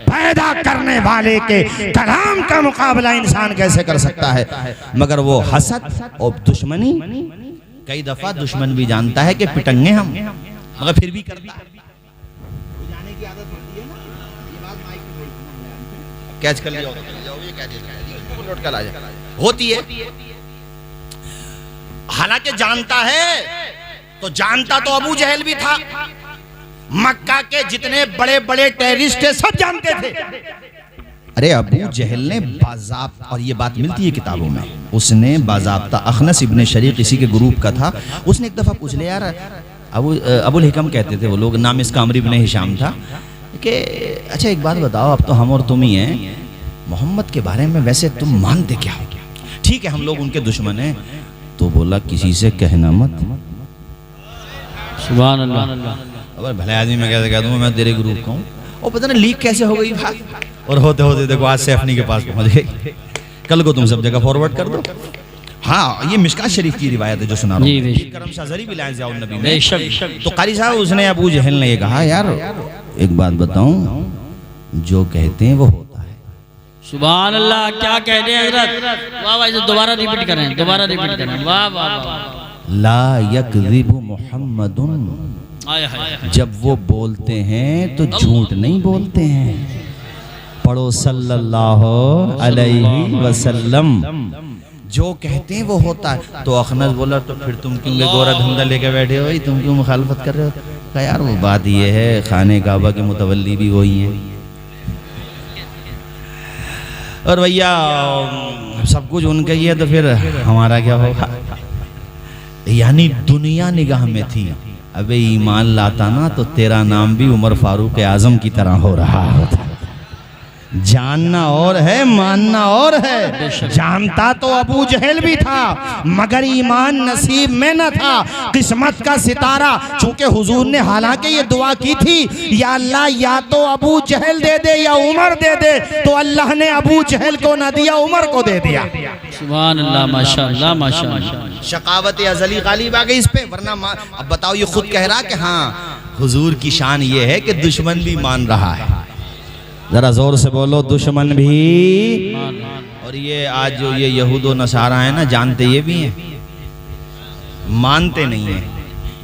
पैदा करने वाले के कलाम का मुकाबला इंसान कैसे कर सकता है? मगर वो हसद और दुश्मनी, कई दफा दुश्मन भी जानता है कि पिटंगे हम, मगर फिर भी करता है। जाने की आदत होती है ना, ये बात माइक पे कैच कर लिया होती है। हालांकि जानता है, तो जानता तो अबू जहल भी था, मक्का के जितने बड़े बड़े टेररिस्ट थे सब जानते थे। अरे अबू जहल ने बाज़ाब्ता, और ये बात मिलती है किताबों में, उसने बाज़ाब्ता, अखनस इब्ने शरीक इसी के ग्रुप का था, उसने एक दफा पूछ लिया, यार अबुल हिकम कहते थे वो लोग, नाम इसका अमर इब्ने हिशाम था, कि अच्छा एक बात बताओ, अब तो हम और तुम ही हैं, मोहम्मद के बारे में वैसे तुम मानते क्या हो? ठीक है हम लोग उनके दुश्मन हैं। तो बोला किसी से कहना मत। सुभान अल्लाह। अब भले आदमी मैं कैसे कह दूं मैं तेरे ग्रुप का हूँ, और पता नहीं लीक कैसे हो गई बात, और होते होते देखो आज सैफनी के पास पहुंच गई, कल को तुम सब जगह फॉरवर्ड कर दो। हाँ, ये मिशकात शरीफ की रिवायत है जो सुना रहा हूँ, करम शाहजरी भी लाए जाओ नबी में। तो कारी साहब उसने अबू जहल ने ये कहा, यार एक बात बताऊं, जो कहते हैं वो होता है। सुभान अल्लाह, क्या कह रहे हैं हजरत? वाह वाह, दोबारा रिपीट करें, दोबारा रिपीट करें। वाह वाह वाह। ला यकज़िबु मुहम्मदुन, जब वो बोलते हैं तो झूठ नहीं बोलते हैं। पढ़ो सल्लल्लाहु अलैहि वसल्लम, जो कहते हैं वो होता है। तो अखनस बोला, तो फिर तुम क्यों गोरा धंधा लेके बैठे हो, तुम क्यों मुखालफत कर रहे हो? कहा यार वो बात ये है, खाने काबा के मुतवल्ली भी वही हैं, और भैया सब कुछ उनका ही है, तो फिर हमारा क्या होगा? यानी दुनिया निगाह में थी, अबे ईमान लाता ना तो तेरा नाम भी उमर फारूक आजम की तरह हो रहा होता। जानना और है, मानना और है। जानता तो अबू जहल भी था, मगर ईमान नसीब में न था, किस्मत का सितारा। चूंकि हुजूर ने हालांकि ये दुआ की थी, या अल्लाह या तो अबू जहल दे दे या उमर दे दे, तो अल्लाह ने अबू जहल को न दिया, उमर को दे दिया। सुभान अल्लाह, माशाअल्लाह माशाअल्लाह। शकावत अज़ली गालिब आ गई इस पे, वरना अब बताओ ये खुद कह रहा कि हाँ हुजूर की शान ये है कि दुश्मन भी मान रहा है। जरा जोर से बोलो, दुश्मन भी। और ये आज जो ये यहूद व नसारा है ना, जानते ये भी हैं, मानते नहीं है।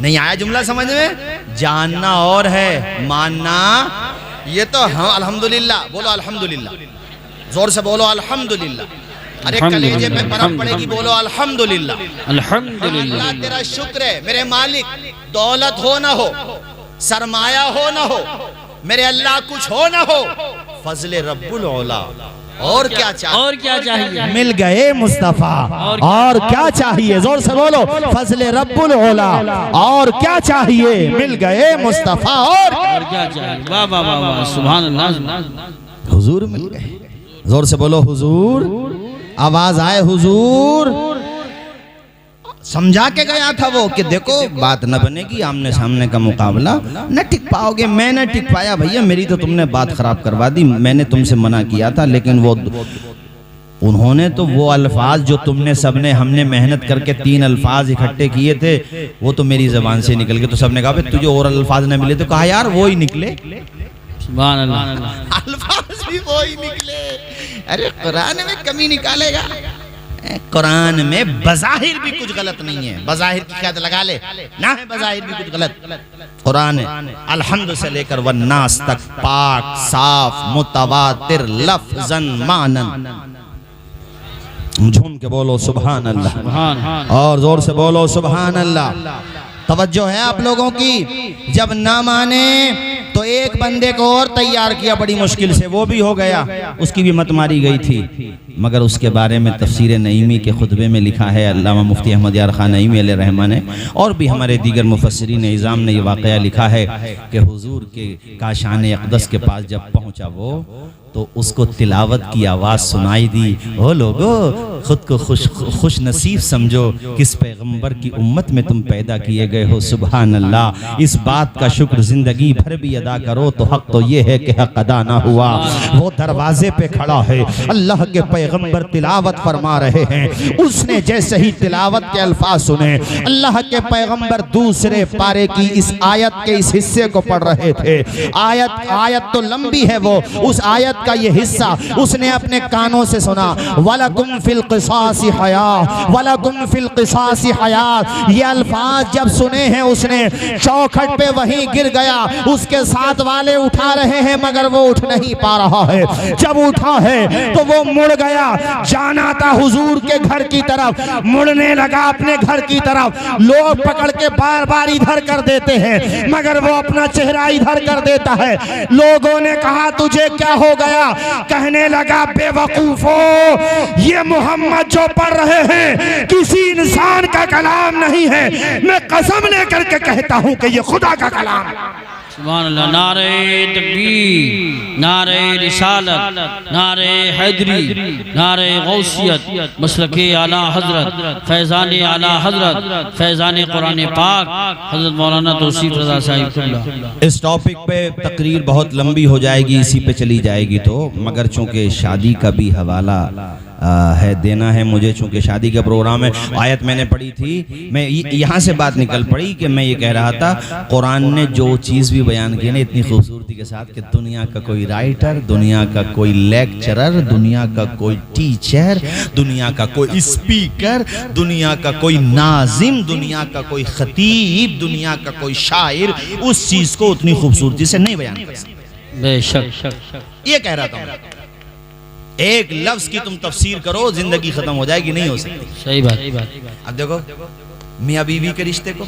नहीं आया जुमला समझ में? जानना और है, मानना ये तो हम। अल्हम्दुलिल्लाह बोलो, अल्हम्दुलिल्लाह, जोर से बोलो अल्हम्दुलिल्लाह। अरे कलेजे पे बर्फ पड़ेगी, बोलो अल्हम्दुलिल्लाह। अल्हम्दुलिल्लाह। अल्लाह तेरा शुक्र है मेरे मालिक, दौलत हो ना हो, सरमाया हो ना हो, मेरे अल्लाह कुछ हो ना हो, फजले रब्बुल औला, और क्या चाहिए? और क्या चाहिए? मिल गए मुस्तफा, और क्या चाहिए? जोर से बोलो, फजले रब्बुल औला, और क्या चाहिए? मिल गए मुस्तफा, और क्या चाहिए? वाह वाह वाह वाह, सुभान अल्लाह। हुजूर मिल गए। जोर से बोलो हुजूर, आवाज आए हुजूर। समझा के गया था वो कि देखो बात न बनेगी, आमने सामने का मुकाबला न टिक पाओगे। मैं न टिक पाया भैया, मेरी तो तुमने बात खराब करवा दी। मैंने तुमसे मना किया था, लेकिन वो उन्होंने तो वो अल्फाज जो तुमने सबने हमने मेहनत करके 3 अल्फाज इकट्ठे किए थे, वो तो मेरी जबान से निकल गए। तो सबने कहा तुझे और अल्फाज न मिले? तो कहा यार वो ही निकले, सुभान अल्लाह, अल्फाज भी वो ही निकले। अरे कुरान में कमी निकालेगा? कुरान में बज़ाहिर भी कुछ गलत नहीं है, बज़ाहिर की ख्यात लगा ले ना है, बज़ाहिर भी कुछ गलत। कुरान अलहम्द से लेकर वन्नास तक पाक साफ मुतवातिर लफ्ज़न मानन। झूम के बोलो सुभान अल्लाह, और जोर से बोलो सुभान अल्लाह। तवज्जो है आप लोगों की, जब ना माने तो एक बंदे को और तैयार किया बड़ी मुश्किल से, वो भी हो गया, उसकी भी मत मारी गई थी। मगर उसके बारे में तफसीर नईमी के खुतबे में लिखा है, अल्लामा मुफ्ती अहमद यार खान नईमी अलैहि रहमान ने और भी हमारे दीगर मुफस्सिरीन इज़ाम ने ये वाक़या लिखा है कि हुजूर के काशान अक़दस के पास जब पहुंचा वो, तो उसको तिलावत की आवाज़ सुनाई दी। ओ लोगो, खुद को खुश नसीब समझो, किस पैगंबर की उम्मत में तुम पैदा किए गए हो। सुभान अल्लाह, इस बात का शुक्र जिंदगी भर भी अदा करो तो हक तो ये है कि हक अदा ना हुआ। वो दरवाजे पे खड़ा है, अल्लाह के पैगंबर तिलावत फरमा रहे हैं, उसने जैसे ही तिलावत के अल्फाज सुने, अल्लाह के पैगंबर दूसरे पारे की इस आयत के इस हिस्से को पढ़ रहे थे। आयत तो लंबी है, वो उस आयत का ये हिस्सा उसने अपने कानों से सुना। वलकुम फिल क़िसासी हया, वलकुम फिल क़िसासी हया, ये अल्फाज जब सुने हैं उसने चौखट पे वहीं गिर गया। उसके साथ वाले उठा रहे हैं मगर वो उठ नहीं पा रहा है। जब उठा है तो वो मुड़ गया, जाना था हुजूर के घर की तरफ, मुड़ने लगा अपने घर की तरफ। लोग पकड़ के बार बार इधर कर देते हैं मगर वो अपना चेहरा इधर कर देता है। लोगों ने कहा तुझे क्या हो गया? कहने लगा बेवकूफो, ये मोहम्मद जो पढ़ रहे हैं किसी इंसान का कलाम नहीं है, मैं कसम लेकर के कहता हूं कि ये खुदा का कलाम है। सुभान अल्लाह। नारे तकबीर, नारे रिसालत, नारे हैदरी, नारे गौसियत, मसलके आला हजरत, फैज़ान आला हजरत, फैज़ान कुरान पाक हजरत मौलाना तौसीफ रज़ा साहिब। इस टॉपिक पे तकरीर बहुत लंबी हो जाएगी, इसी पे चली जाएगी तो, मगर चूंकि शादी का भी हवाला है देना है मुझे, चूंकि शादी का प्रोग्राम है। आयत मैंने पढ़ी थी, मैं यहाँ से बात निकल पड़ी कि मैं ये कह रहा था कुरान ने जो चीज़ भी बयान की ना इतनी खूबसूरती के साथ कि दुनिया का कोई राइटर, दुनिया का कोई लेक्चरर, दुनिया का कोई टीचर, दुनिया का कोई स्पीकर, दुनिया का कोई नाजिम, दुनिया का कोई खतीब, दुनिया का कोई शायर उस चीज़ को उतनी खूबसूरती से नहीं बयान कर सकता। बेशक ये कह रहा था, एक लफ्ज की तुम तफसीर करो जिंदगी खत्म हो जाएगी, नहीं हो सकती। सही बात। अब देखो मियाँ बीवी के रिश्ते को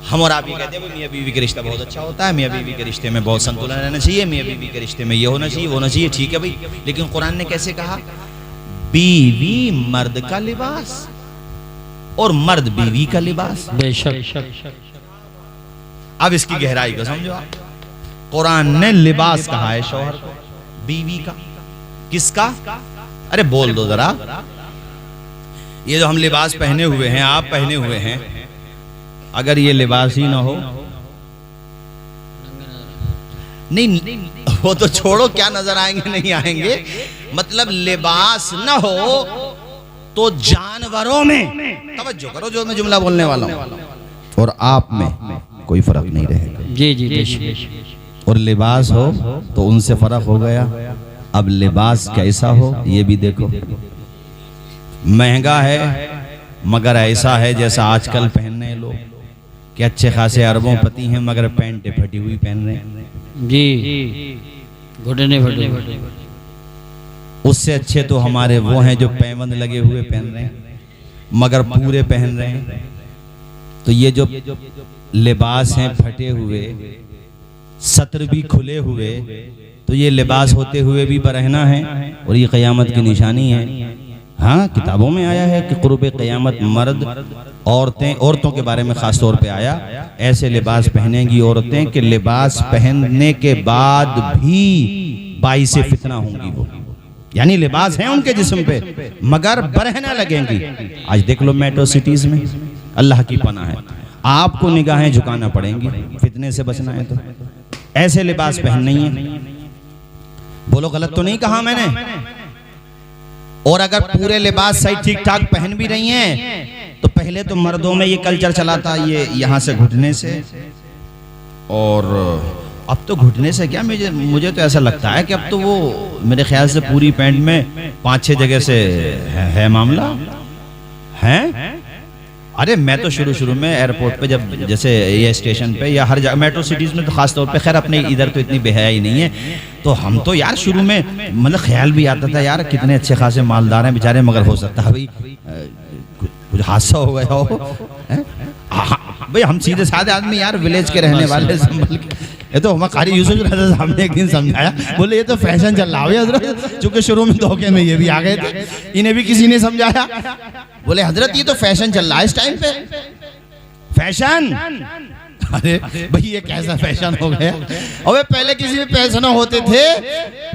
हम और आप ये कहते हैं मियाँ बीवी के रिश्ता बहुत अच्छा होता है, मियाँ बीवी के रिश्ते में बहुत संतुलन रहना चाहिए, मियाँ बीवी के रिश्ते में ये होना चाहिए, वो होना चाहिए, ठीक है भाई। लेकिन कुरान ने कैसे कहा? बीवी मर्द का लिबास और मर्द बीवी का लिबास। बेशक। अब इसकी गहराई को समझो आप। कुरान ने लिबास कहा है शौहर को, बीवी का, किसका? अरे बोल दो जरा। ये जो हम लिबास पहने हुए हैं, आप पहने हुए हैं, अगर ये लिबास ही ना हो, नहीं वो तो छोड़ो, क्या नजर आएंगे नहीं आएंगे, मतलब लिबास ना हो तो जानवरों में, तवज्जो करो जो मैं जुमला बोलने वाला हूं, और आप में कोई फर्क नहीं रहेगा। जी। और लिबास हो तो उनसे फर्क हो गया। अब लिबास कैसा हो ये भी देखो। महंगा है मगर ऐसा है जैसा आजकल पहन रहे लोग, कि अच्छे खासे अरबों पति हैं मगर पैंट फटी हुई पहन रहे हैं। जी, घुटने फटे। उससे अच्छे तो हमारे वो हैं जो पैबंद लगे हुए पहन रहे हैं मगर पूरे पहन रहे हैं। तो ये जो लिबास हैं फटे हुए, सत्र भी खुले हुए, तो ये लिबास होते हुए भी बरहना है और ये क़यामत की निशानी है। हाँ, किताबों में आया है कि क़ुर्ब क़यामत मर्द, औरतों के बारे में ख़ास तौर पे आया, ऐसे लिबास पहनेंगी औरतें कि लिबास पहनने के बाद भी बाइसे फितना होंगी वो, यानी लिबास है उनके जिस्म पे मगर बरहना लगेंगी। आज देख लो मेट्रो सिटीज़ में, अल्लाह की पनाह है, आपको निगाहें झुकाना पड़ेंगी, फितने से बचना है तो ऐसे लिबास पहनने है। बोलो गलत तो नहीं कहा मैंने? और अगर पूरे लिबास सही ठीक ठाक पहन भी रही हैं तो पहले तो मर्दों में ये कल्चर चला था, ये यहाँ से घुटने से, और अब तो घुटने से क्या, मुझे तो ऐसा लगता है कि अब तो वो मेरे ख्याल से पूरी पैंट में 5-6 जगह से है मामला है। अरे मैं तो शुरू में एयरपोर्ट पे जब जैसे ये स्टेशन पे या हर जगह मेट्रो सिटीज़ में तो खास तौर पे, खैर अपने इधर तो इतनी बेहयाई नहीं है, तो हम तो यार शुरू में मतलब ख्याल भी आता था यार कितने अच्छे खासे मालदार हैं बेचारे, मगर हो सकता है भाई कुछ हादसा हो गया हो। भाई हम सीधे साधे आदमी यार, विलेज के रहने वाले, संभल के ये तो हमारे कारी यूसुफ रज़ा साहब ने एक दिन समझाया, बोले ये तो फैशन चल रहा है हजरत, चूंकि शुरू में धोखे में ये भी आ गए थे, इन्हें भी किसी ने समझाया। बोले हजरत ये तो फैशन चल रहा है इस टाइम पे, फैशन। अरे भाई ये कैसा फैशन हो गया? अबे पहले किसी में पैसे होते थे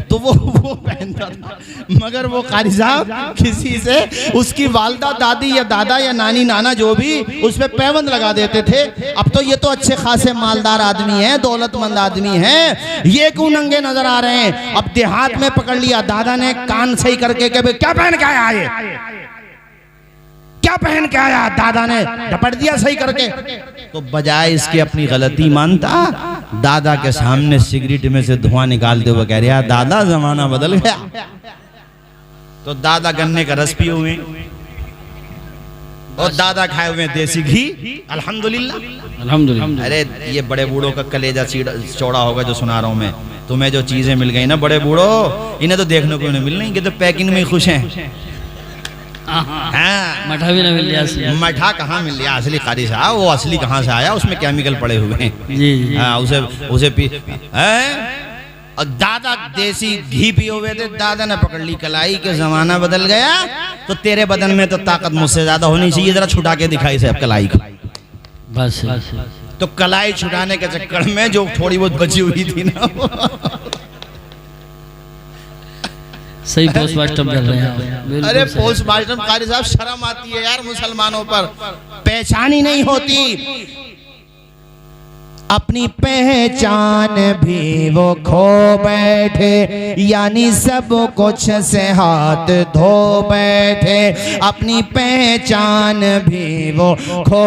तो वो पहनता था, मगर वो कारी साहब किसी से उसकी वालदा दादी या दादा या नानी नाना जो भी उस पे पैबंद लगा देते थे। अब तो ये तो अच्छे खासे मालदार आदमी हैं, दौलतमंद आदमी हैं, ये क्यों नंगे नजर आ रहे हैं? अब देहात में पकड़ लिया, दादा ने कान सही करके के क्या पहन के आया, ये क्या पहन के आया? दादा ने झपट दिया सही करके। तो बजाय इसके अपनी गलती मानता, दादा के सामने सिगरेट में से धुआं निकालते हुए कह रहा दादा जमाना बदल गया। तो दादा गन्ने का रस पिए हुए और दादा खाए हुए देसी घी, अल्हम्दुलिल्लाह अल्हम्दुलिल्लाह। अरे ये बड़े बूढ़ों का कलेजा चौड़ा होगा जो सुना रहा हूं मैं तुम्हें। जो चीजें मिल गई ना बड़े बूढ़ों, इन्हें तो देखने को नहीं मिल रही, कि तो पैकिंग में खुश हैं। हाँ, मठा भी ना मिल गया। मठा कहाँ मिल गया असली कारी साहब? वो असली कहाँ से आया? उसमें केमिकल पड़े हुए हैं। जी हाँ, उसे पी और दादा देसी घी पिए हुए थे। दादा ने पकड़ ली कलाई के जमाना बदल गया, तो तेरे बदन में तो ताकत मुझसे ज्यादा होनी चाहिए, जरा छुटा के दिखाई से अब कलाई को। बस तो कलाई छुटाने के चक्कर में जो थोड़ी बहुत बची हुई थी ना सही पोस्टमार्टम कर रहे हैं। अरे पोस्टमार्टम कारी साहब, शर्म आती है यार मुसलमानों पर, पहचान ही नहीं होती। अपनी पहचान भी वो खो बैठे, यानी सब कुछ से हाथ धो बैठे। अपनी पहचान भी वो खो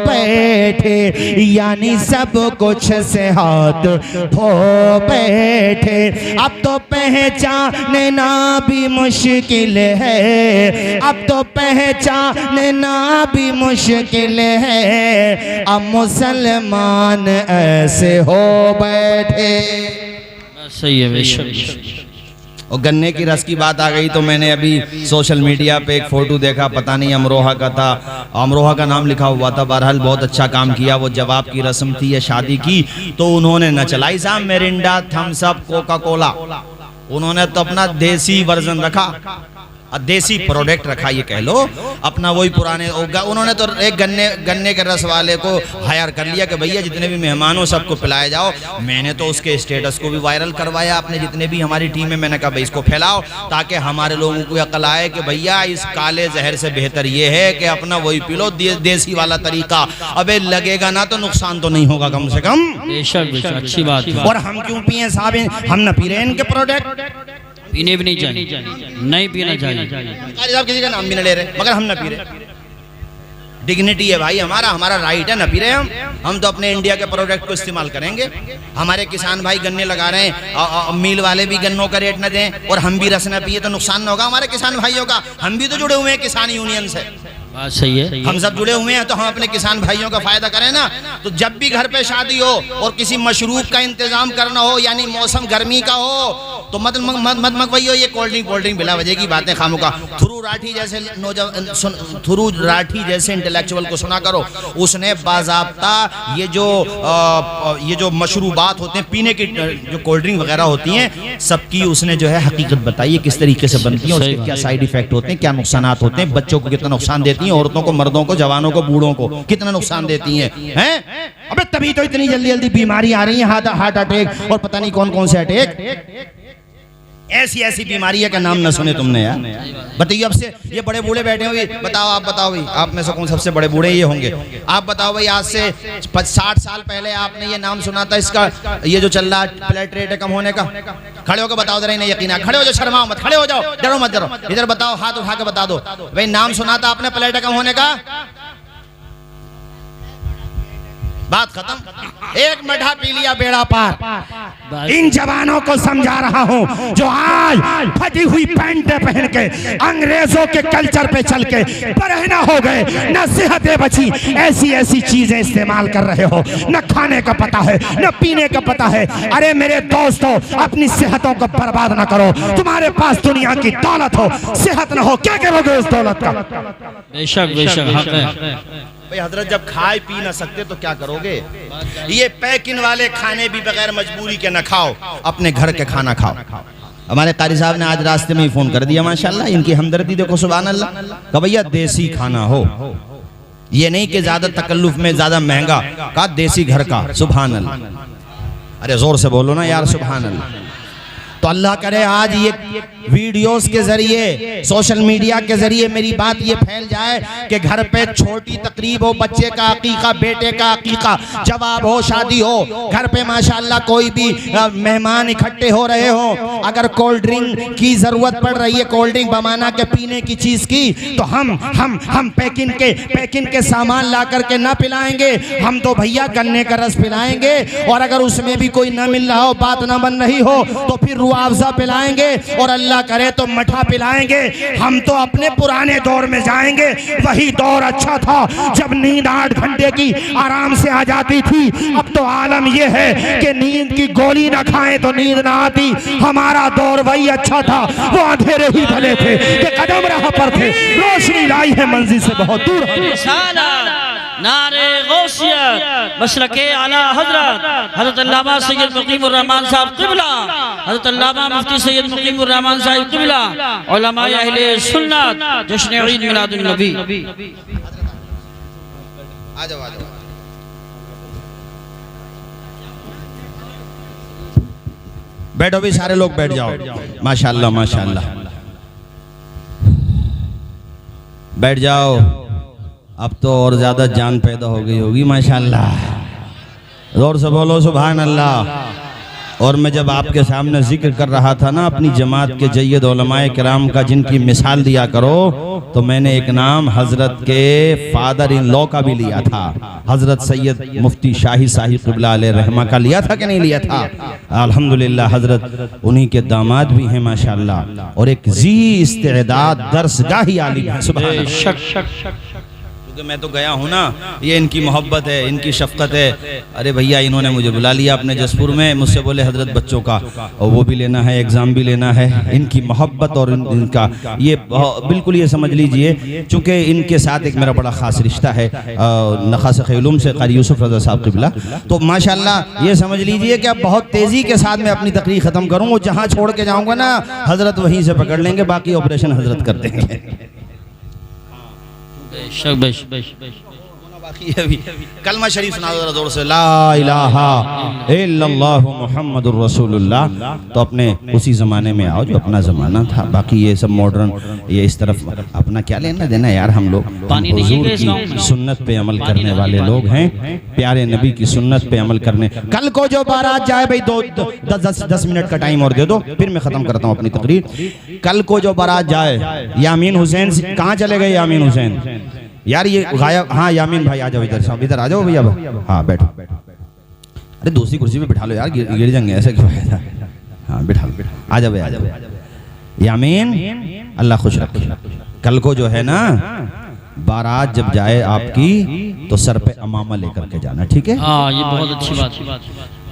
बैठे, यानी सब कुछ से हाथ धो बैठे। अब तो पहचानना भी मुश्किल है, अब तो पहचानना भी मुश्किल है। अब मुसलमान ऐसे हो बैठे। सही है बेशक। और गन्ने की रस की बात आ गई तो मैंने अभी सोशल मीडिया पे एक फोटो देखा, पता नहीं अमरोहा का था, अमरोहा का नाम लिखा हुआ था। बहरहाल बहुत अच्छा काम किया। वो जवाब की रस्म थी या शादी की, तो उन्होंने न चलाई साहब Mirinda, Thums Up, Coca Cola, उन्होंने तो अपना देसी वर्जन रखा, देसी प्रोडक्ट रखा, ये कह लो अपना वही पुराने। उन्होंने तो एक गन्ने के रस वाले को हायर कर लिया कि भैया जितने भी मेहमान हो सबको पिलाए जाओ। मैंने तो उसके स्टेटस को भी वायरल करवाया अपने जितने भी हमारी टीम में। मैंने कहा भाई इसको फैलाओ ताकि हमारे लोगों को अकल आए कि भैया इस काले जहर से बेहतर ये है कि अपना वही पी लो, देसी वाला तरीका। अबे लगेगा ना तो नुकसान तो नहीं होगा कम से कम। बेशक बेशक, अच्छी बात है। और हम क्यों पिए साहब? हम न पी रहे इनके प्रोडक्ट, पीने भी नहीं चाहिए, नहीं पीना चाहिए। साहब किसी का नाम भी नहीं ले रहे, मगर हम न पी रहे। डिग्निटी है भाई हमारा, हमारा राइट है, न पी रहे हम तो अपने इंडिया के प्रोडक्ट को इस्तेमाल करेंगे। हमारे किसान भाई गन्ने लगा रहे हैं, मिल वाले भी गन्नों का रेट न दें और हम भी रस न पिए तो नुकसान न होगा हमारे किसान भाइयों का। हम भी तो जुड़े हुए हैं किसान यूनियन से, बात सही है। हम सब जुड़े हुए हैं तो हम अपने किसान भाइयों का फायदा करें ना। तो जब भी घर पे शादी हो और किसी मशरूब का इंतजाम करना हो, यानी मौसम गर्मी का हो, तो मत मंगवाइयो ये कोल्ड ड्रिंक बिला वजह की बातें खामों का। थ्रू राठी जैसे थ्रू राठी जैसे इंटेलेक्चुअल को सुना करो, उसने बाज़ाब्ता ये जो मशरूबात होते हैं पीने की, जो कोल्ड ड्रिंक वगैरह होती हैं, सबकी उसने जो है हकीकत बताई है, किस तरीके से बनती है, उसके क्या साइड इफेक्ट होते हैं, क्या नुकसान होते हैं, बच्चों को कितना नुकसान देती हैं, औरतों को, मर्दों को, जवानों को, बूढ़ों को कितना नुकसान देती हैं। अबे तभी तो इतनी जल्दी जल्दी बीमारी आ रही है, हार्ट अटैक और पता नहीं कौन कौन से अटैक। ऐसी बीमारी है का नाम न सुने तुमने यार। बताइए अब से ये बड़े बूढ़े बैठे हुए, बताओ आप बताओ भाई, आप में से कौन सबसे बड़े बूढ़े ये होंगे? आप बताओ भाई, आज से 60 साल पहले आपने ये नाम सुना था इसका, ये जो चल रहा है प्लेट रेट कम होने का? खड़े होकर बताओ जरा, नहीं यकीन, खड़े हो जाओ, शर्माओ मत, खड़े हो जाओ, डरो मत, डरो, इधर बताओ, हाथ उठा के बता दो भाई, नाम सुना था आपने प्लेट कम होने का? बात खत्म। एक मठा पी लिया बेड़ा पार। इन जवानों को समझा रहा हूं जो आज फटी हुई पैंट पहन के अंग्रेजों के कल्चर पे चल के बरहना हो गए, न सेहतें बची, ऐसी चीजें इस्तेमाल कर रहे हो, न खाने का पता है न पीने का पता है। अरे मेरे दोस्तों, अपनी सेहतों को बर्बाद ना करो। तुम्हारे पास दुनिया की दौलत हो, सेहत न हो, क्या करोगे उस दौलत का? बेशक बेशक हक है। भाई हजरत जब खाए पी ना सकते तो क्या करोगे? ये पैकिंग वाले खाने भी बगैर मजबूरी के न खाओ, अपने घर के खाना खाओ। हमारे कारी साहब ने आज रास्ते में ही फोन कर दिया, माशाल्लाह, इनकी हमदर्दी देखो, सुभान अल्लाह। कहा भैया देसी खाना हो, ये नहीं कि ज्यादा तकल्लुफ में ज्यादा महंगा, कहा देसी घर का, सुभान अल्लाह। अरे जोर से बोलो ना यार, सुभान अल्लाह। तो अल्लाह करे आज ये वीडियोस के जरिए, सोशल मीडिया के जरिए मेरी बात ये फैल जाए कि घर पे छोटी तकरीब हो, बच्चे का अकीका, बेटे का अकीका, जवाब हो, शादी हो, घर पे माशाअल्लाह कोई भी मेहमान इकट्ठे हो रहे हो, अगर कोल्ड ड्रिंक की जरूरत पड़ रही है, कोल्ड ड्रिंक बमाना के पीने की चीज की, तो हम पैकिंग के सामान ला करके ना पिलाएंगे, हम तो भैया गन्ने का रस पिलाएंगे, और अगर उसमें भी कोई ना मिल रहा हो, बात ना बन रही हो, तो फिर रुआवजा पिलाएंगे, और अल्लाह करे तो मठा पिलाएंगे। हम तो अपने पुराने दौर में जाएंगे, वही दौर अच्छा था जब नींद 8 घंटे की आराम से आ जाती थी। अब तो आलम यह है कि नींद की गोली ना खाएं तो नींद ना आती। हमारा दौर वही अच्छा था, वो अंधेरे ही भले थे कि कदम राह पर थे, रोशनी लाई है मंजिल से बहुत दूर। नारे गौसियत मशरके आला हजरत अल्लामा सैयद मुकीमुर रहमान साहब क़िबला, हजरत अल्लामा मुफ्ती सैयद मुकीमुर रहमान साहब क़िबला, उलमा अहले सुन्नत, जश्न ईद मिलादुन नबी। आ जाओ बैठो भी, सारे लोग बैठ जाओ, माशाअल्लाह माशाअल्लाह, बैठ जाओ। अब तो और ज्यादा जान पैदा हो गई होगी माशाअल्लाह, जोर से बोलो सुभान अल्लाह। और मैं जब आपके सामने जिक्र कर रहा था ना अपनी जमात के जय्यद उलमाए किराम का, जिनकी मिसाल दिया करो, तो मैंने एक नाम हजरत के फादर इन लॉ का भी लिया था, हजरत सैयद मुफ्ती शाही साहिब क़िबला अलैहि रहमा का लिया था कि नहीं लिया था? अल्हम्दुलिल्लाह हजरत उन्हीं के दामाद भी हैं माशाअल्लाह, और एक जी इस्तेदाद दर्सगाही आलिम है, सुभान अल्लाह। क्योंकि मैं तो गया हूँ ना, ये इनकी मोहब्बत है, इनकी शफकत है। अरे भैया इन्होंने मुझे बुला लिया अपने जसपुर में, मुझसे बोले हजरत बच्चों का और वो भी लेना है, एग्ज़ाम भी लेना है। इनकी मोहब्बत और इनका ये बिल्कुल ये समझ लीजिए, चूँकि इनके साथ एक मेरा बड़ा ख़ास रिश्ता है नखास खैलूम से क़ारी यूसुफ रज़ा साहब क़िबला, तो माशाअल्लाह ये समझ लीजिए कि अब बहुत तेज़ी के साथ मैं अपनी तकरीर ख़त्म करूँ, वो जहाँ छोड़ के जाऊँगा ना हजरत वहीं से पकड़ लेंगे, बाकी ऑपरेशन हजरत कर देंगे। कलमा शरीफ सुना दो जोर से, ला इलाहा इल्लल्लाहु मुहम्मदुर रसूलुल्लाह। तो अपने उसी ज़माने में आओ जो अपना ज़माना था, बाकी ये सब मॉडर्न, ये इस तरफ अपना क्या लेना देना यार। हम लोग हुजूर की सुन्नत पे अमल करने वाले लोग हैं, प्यारे नबी की सुन्नत पे अमल करने। कल को जो बारात जाए भाई 10 मिनट का टाइम और दे दो, फिर मैं ख़त्म करता हूँ अपनी तकरीर। कल को जो बारात जाए, यामीन हुसैन कहाँ चले गए? यामीन हुसैन यार ये गायब। हाँ यामीन भाई आ जाओ इधर, सब इधर आ जाओ भैया। हाँ बैठो, अरे दूसरी कुर्सी पे बिठा लो यार, गिर जाएंगे, ऐसा क्यों है? हाँ बिठा लो, आ जाओ आ जाओ। यामीन अल्लाह खुश रखे। कल को जो है ना बारात जब जाए आपकी, तो सर पे अमामा लेकर के जाना, ठीक है? हाँ ये बहुत अच्छी बात।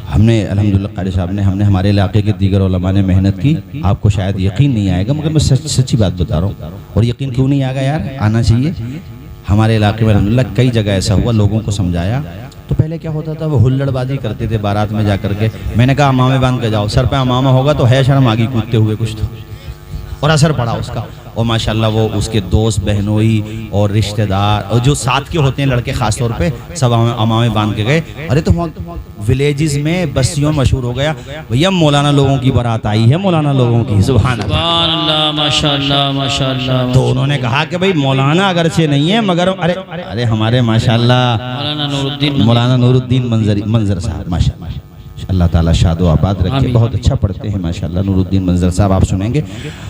हमने अल्हम्दुलिल्लाह क़ारी साहब ने, हमने हमारे इलाके के दीगर उलमा ने मेहनत की। आपको शायद यकीन नहीं आएगा, मगर मैं सच्ची बात बता रहा हूँ। और यकीन क्यों नहीं आएगा यार, आना चाहिए। हमारे इलाके में अल्हम्दुलिल्लाह कई जगह ऐसा हुआ, लोगों को समझाया। तो पहले क्या होता था, वो हुल्लड़बाजी करते थे बारात में जा करके। मैंने कहा अमामे बांध के जाओ, सर पे अमामा होगा तो है शर्म आगे कूदते हुए कुछ तो, और असर पड़ा उसका। और माशाल्लाह वो उसके दोस्त बहनोई और रिश्तेदार और जो साथ के होते हैं लड़के ख़ास तौर पे, सब अमामे बांध के गए। अरे तो विलेजेस में बस्तियों मशहूर हो गया, भैया मौलाना लोगों की बारात आई है, मौलाना लोगों की। सुभान अल्लाह, माशाअल्लाह माशाअल्लाह। तो उन्होंने कहा कि भाई मौलाना अगरचे नहीं है, मगर अरे हमारे माशाअल्लाह मौलाना नूरुद्दीन मंजर साहब, माशाअल्लाह अल्लाह ताला शादो आबाद रखे, बहुत अच्छा पढ़ते हैं माशाअल्लाह। नूरुद्दीन मंजर साहब आप सुनेंगे।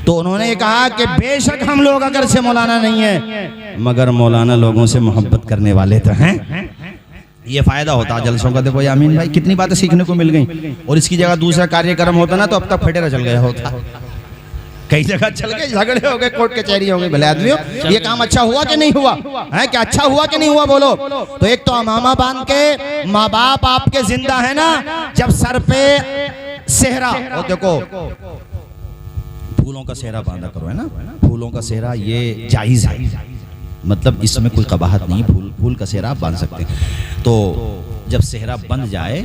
तो उन्होंने कहा कि बेशक हम लोग अगर से मौलाना नहीं है, मगर मौलाना लोगों से मोहब्बत करने वाले तो हैं। ये फायदा होता है जलसों का। देखो यामीन भाई कितनी बातें सीखने को मिल गई, और इसकी जगह दूसरा कार्यक्रम होता ना तो अब तक फटेरा चल गया होता। कई जगह चल गए, झगड़े हो गए, कोर्ट कचहरी हो गई। भले आदमियों ये काम अच्छा हुआ कि नहीं हुआ है? क्या अच्छा हुआ कि नहीं हुआ बोलो? तो एक तो अमामा बांध के, माँ बाप आपके जिंदा है ना, जब सर पे सेहरा, वो देखो फूलों का सेहरा बांधा करो, है ना, फूलों का सेहरा ये जायज है। मतलब इसमें कोई कबाहत नहीं, फूल का सेहरा आप बांध सकते हैं। तो जब सेहरा बंध जाए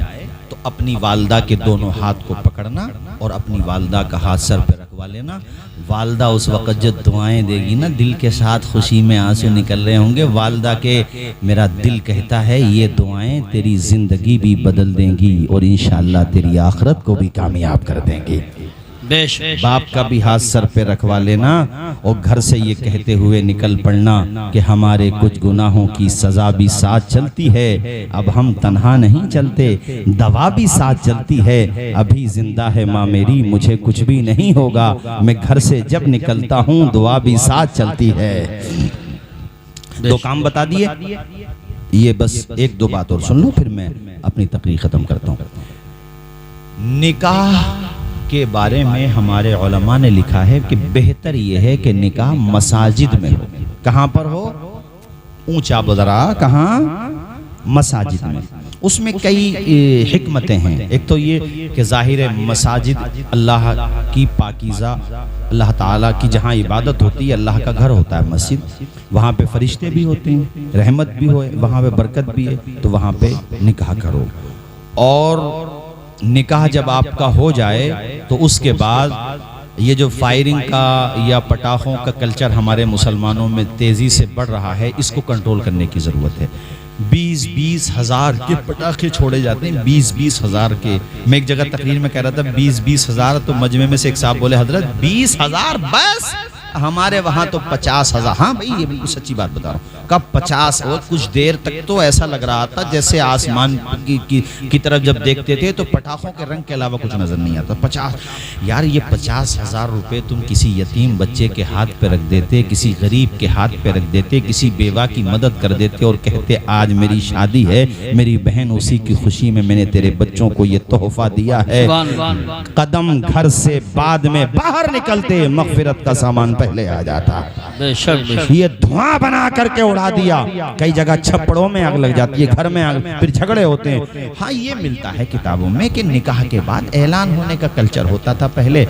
तो अपनी वालदा के दोनों हाथ को पकड़ना और अपनी वालदा का हाथ सर पे रखवा लेना। वालदा उस वक़्त जो दुआएं देगी ना, दिल के साथ खुशी में आंसू निकल रहे होंगे। वालदा के मेरा दिल कहता है ये दुआएं तेरी ज़िंदगी भी बदल देंगी और इंशाअल्लाह तेरी आखिरत को भी कामयाब कर देंगी। बाप का भी हाथ सर पे रखवा लेना और घर से ये कहते हुए निकल पड़ना कि हमारे कुछ गुनाहों की सज़ा भी साथ चलती है, अब हम तन्हा नहीं चलते, दवा भी साथ चलती है, अभी जिंदा है माँ मेरी, मुझे कुछ भी नहीं होगा, मैं घर से जब निकलता हूँ दुआ भी साथ चलती है। दो काम बता दिए, ये बस एक दो बात और सुन लो फिर मैं अपनी तकरीर ख़त्म करता हूँ। निकाह के बारे में हमारे उलमा ने लिखा है कि बेहतर ये है कि निकाह मसाजिद में हो। कहाँ पर हो? ऊंचा बजरा, कहाँ? मसाजिद में। उसमें कई हिकमतें हैं। एक तो ये कि ज़ाहिर मसाजिद अल्लाह की पाकीज़ा, अल्लाह ताला की जहाँ इबादत होती है, अल्लाह का घर होता है मस्जिद, वहाँ पे फरिश्ते भी होते हैं, रहमत भी हो, वहाँ पे बरकत भी है, तो वहाँ पे निकाह करो। और निकाह जब आपका हो जाए तो उसके बाद ये जो फायरिंग का या पटाखों का कल्चर हमारे मुसलमानों में तेज़ी से बढ़ रहा है, इसको कंट्रोल करने की ज़रूरत है। 20-20 हज़ार के पटाखे छोड़े जाते हैं, 20-20 हज़ार के। मैं एक जगह तकरीर में कह रहा था 20-20 हज़ार, तो मजमे में से एक साहब बोले हजरत 20 हज़ार बस, हमारे वहाँ तो 50 हज़ार। हाँ भाई, ये बिल्कुल सच्ची बात बता रहा हूँ। कब 50? और कुछ देर तक तो ऐसा लग रहा था जैसे आसमान की तरफ जब देखते थे तो पटाखों के रंग के अलावा कुछ नज़र नहीं आता। 50 यार, ये 50 हज़ार रुपये तुम किसी यतीम बच्चे के हाथ पे रख देते, किसी गरीब के हाथ पे रख देते, किसी बेवा की मदद कर देते और कहते आज मेरी शादी है, मेरी बहन, उसी की खुशी में मैंने तेरे बच्चों को ये तोहफा दिया है। कदम घर से बाद में बाहर निकलते मग़फ़िरत का सामान पहले आ जाता। ये धुआं बना करके उड़ा दिया। कई जगह छप्पड़ों में आग लग जाती है, घर में आग, फिर झगड़े होते हैं। हाँ, ये मिलता है किताबों में कि निकाह के बाद ऐलान होने का कल्चर होता था पहले,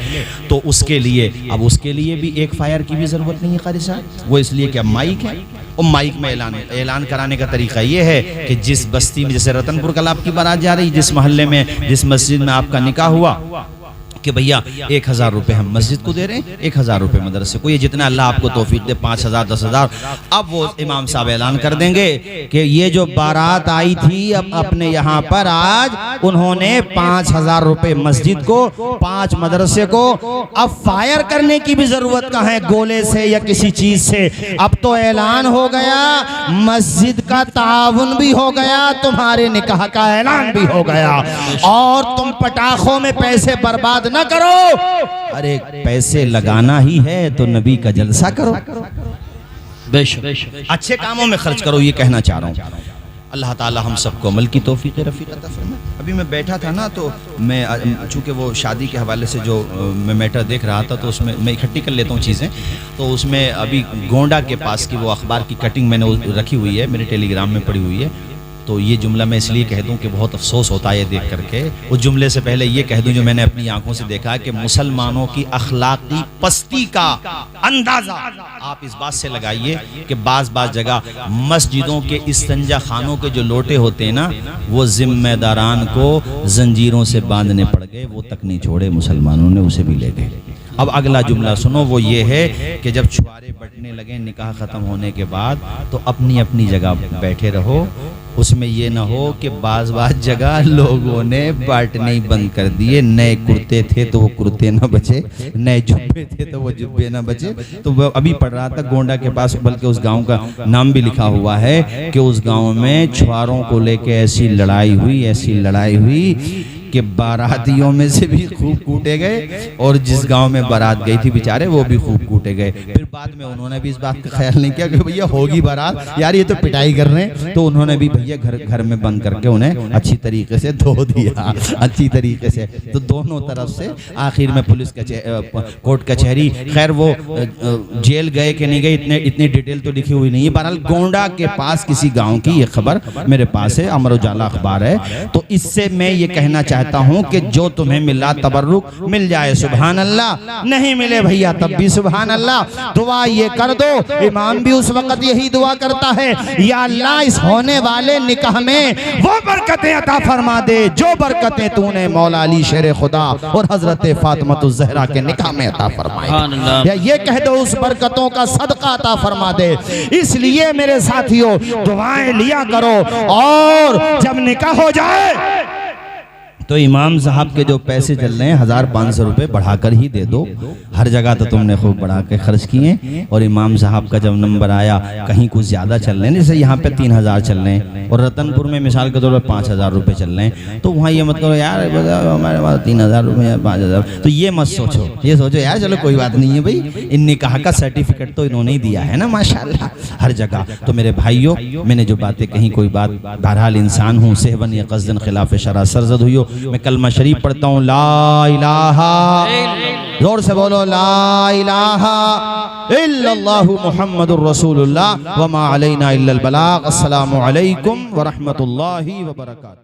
तो उसके लिए अब उसके लिए भी एक फायर की भी जरूरत नहीं है कारी साहब। वो इसलिए कि अब माइक है, और माइक में ऐलान कराने का तरीका ये है कि जिस बस्ती में, जैसे रतनपुर कल आपकी बारात जा रही, जिस मोहल्ले में, जिस मस्जिद में आपका निकाह हुआ, कि भैया 1000 रुपये हम मस्जिद को दे रहे हैं, 1000 रुपये मदरसे को, ये जितना अल्लाह आपको तौफीक दे, 5000 10,000। अब वो इमाम साहब ऐलान कर देंगे कि ये जो बारात आई थी अब अपने यहाँ पर, आज उन्होंने 5000 रुपये मस्जिद को, 5 मदरसे को। अब फायर करने की भी जरूरत कहाँ है, गोले से या किसी चीज से। अब तो ऐलान हो गया, मस्जिद का ताउन भी हो गया, तुम्हारे निकाह का ऐलान भी हो गया, और तुम पटाखों में पैसे बर्बाद ना करो। अरे पैसे लगाना ही है तो नबी का जलसा करो, अच्छे कामों में खर्च करो, ये कहना चाह रहा हूँ। अल्लाह ताला हम सबको अमल की तौफीक रफ़ीक अता फरमाए। अभी मैं बैठा था ना, तो मैं चूँकि वो शादी के हवाले से जो मैं मैटर देख रहा था, तो उसमें मैं इकट्ठी कर लेता हूँ चीज़ें। तो उसमें अभी गोंडा के पास की वो अखबार की कटिंग मैंने रखी हुई है, मेरे टेलीग्राम में पड़ी हुई है। तो ये जुमला मैं इसलिए कह दूं कि बहुत अफसोस होता है ये देख करके। उस जुमले से पहले ये कह दूं जो मैंने अपनी आंखों से देखा है कि मुसलमानों की अखलाकी पस्ती का अंदाज़ा आप इस बात से लगाइए कि बाज़ जगह मस्जिदों के इस्तंजा खानों के जो लोटे होते हैं ना, वो जिम्मेदारान को जंजीरों से बांधने पड़ गए, वो तक नहीं छोड़े मुसलमानों ने, उसे भी ले गए। अब अगला जुमला सुनो, वो ये है कि जब छुआरे बटने लगे निकाह ख़त्म होने के बाद, तो अपनी अपनी जगह बैठे रहो। उसमें ये ना हो कि बाज़ जगह लोगों ने बांटने ही बंद कर दिए। नए कुर्ते थे तो वो कुर्ते ना बचे, नए जुब्बे थे तो वो जुब्बे ना बचे। तो वो अभी पढ़ रहा था गोंडा के पास, बल्कि उस गांव का नाम भी लिखा हुआ है कि उस गांव में छुआरों को लेके ऐसी लड़ाई हुई कि बारातियों में से भी खूब कूटे गए, और जिस गांव में बारात गई थी बेचारे वो भी खूब कूटे गए। फिर बाद में उन्होंने भी इस बात का ख्याल नहीं किया कि भैया होगी बारात, यार ये तो पिटाई कर रहे हैं, तो उन्होंने भी भैया घर में बंद करके उन्हें अच्छी तरीके से धो दिया, अच्छी तरीके से। तो दोनों तरफ से आखिर में पुलिस कोर्ट कचहरी, खैर वो जेल गए कि नहीं गए इतनी डिटेल तो लिखी हुई नहीं है। बहरहाल गोंडा के पास किसी गाँव की ये खबर मेरे पास है, अमर उजाला अखबार है। तो इससे मैं ये कहना चाहता चाहता हूँ कि जो तुम्हें मिला तबर्रुक मिल जाए, सुभान अल्लाह। नहीं मिले भैया तब भी सुभान अल्लाह। दुआ ये कर दो, इमाम भी उस वक्त यही दुआ करता है, या अल्लाह इस होने वाले निकाह में वो बरकतें अता फरमा दे जो बरकतें तूने मौला अली शेर खुदा और हजरत फातिमातुज़ ज़हरा के निकाह में अता फरमाई। या ये कह दो उस बरकतों का सदका अता फरमा दे। इसलिए मेरे साथियों दुआएं लिया करो, और जब निकाह हो जाए तो इमाम साहब के जो पैसे चल रहे हैं 1500 रुपये बढ़ाकर ही दे दो। हर जगह तो तुमने खूब बढ़ा के खर्च किए, और इमाम साहब का जब नंबर आया कहीं कुछ ज़्यादा चल रहे हैं, जैसे यहाँ पे 3000 चल रहे हैं और रतनपुर में मिसाल के तौर पर 5000 रुपये चल रहे हैं, तो वहाँ ये मत करो यार हमारे पास 3000 रुपये या 5000, तो ये मत सोचो, ये सोचो यार चलो कोई बात नहीं है भाई, इन निकाह का सर्टिफिकेट तो इन्होंने ही दिया है ना माशाल्लाह हर जगह। तो मेरे भाइयों, मैंने जो बातें कहीं कोई बात, बहरहाल इंसान हूँ, सेहवन या कस्दन खिलाफ शरा सरजद हुई हो, मैं कलमा शरीफ पढ़ता हूँ, ला इलाहा, जोर से बोलो ला इलाहा इल्लल्लाहु मुहम्मदुर रसूलुल्लाह व मा अलैना इल्लल बलाग। अस्सलामु अलैकुम व रहमतुल्लाहि व बरकातुहू।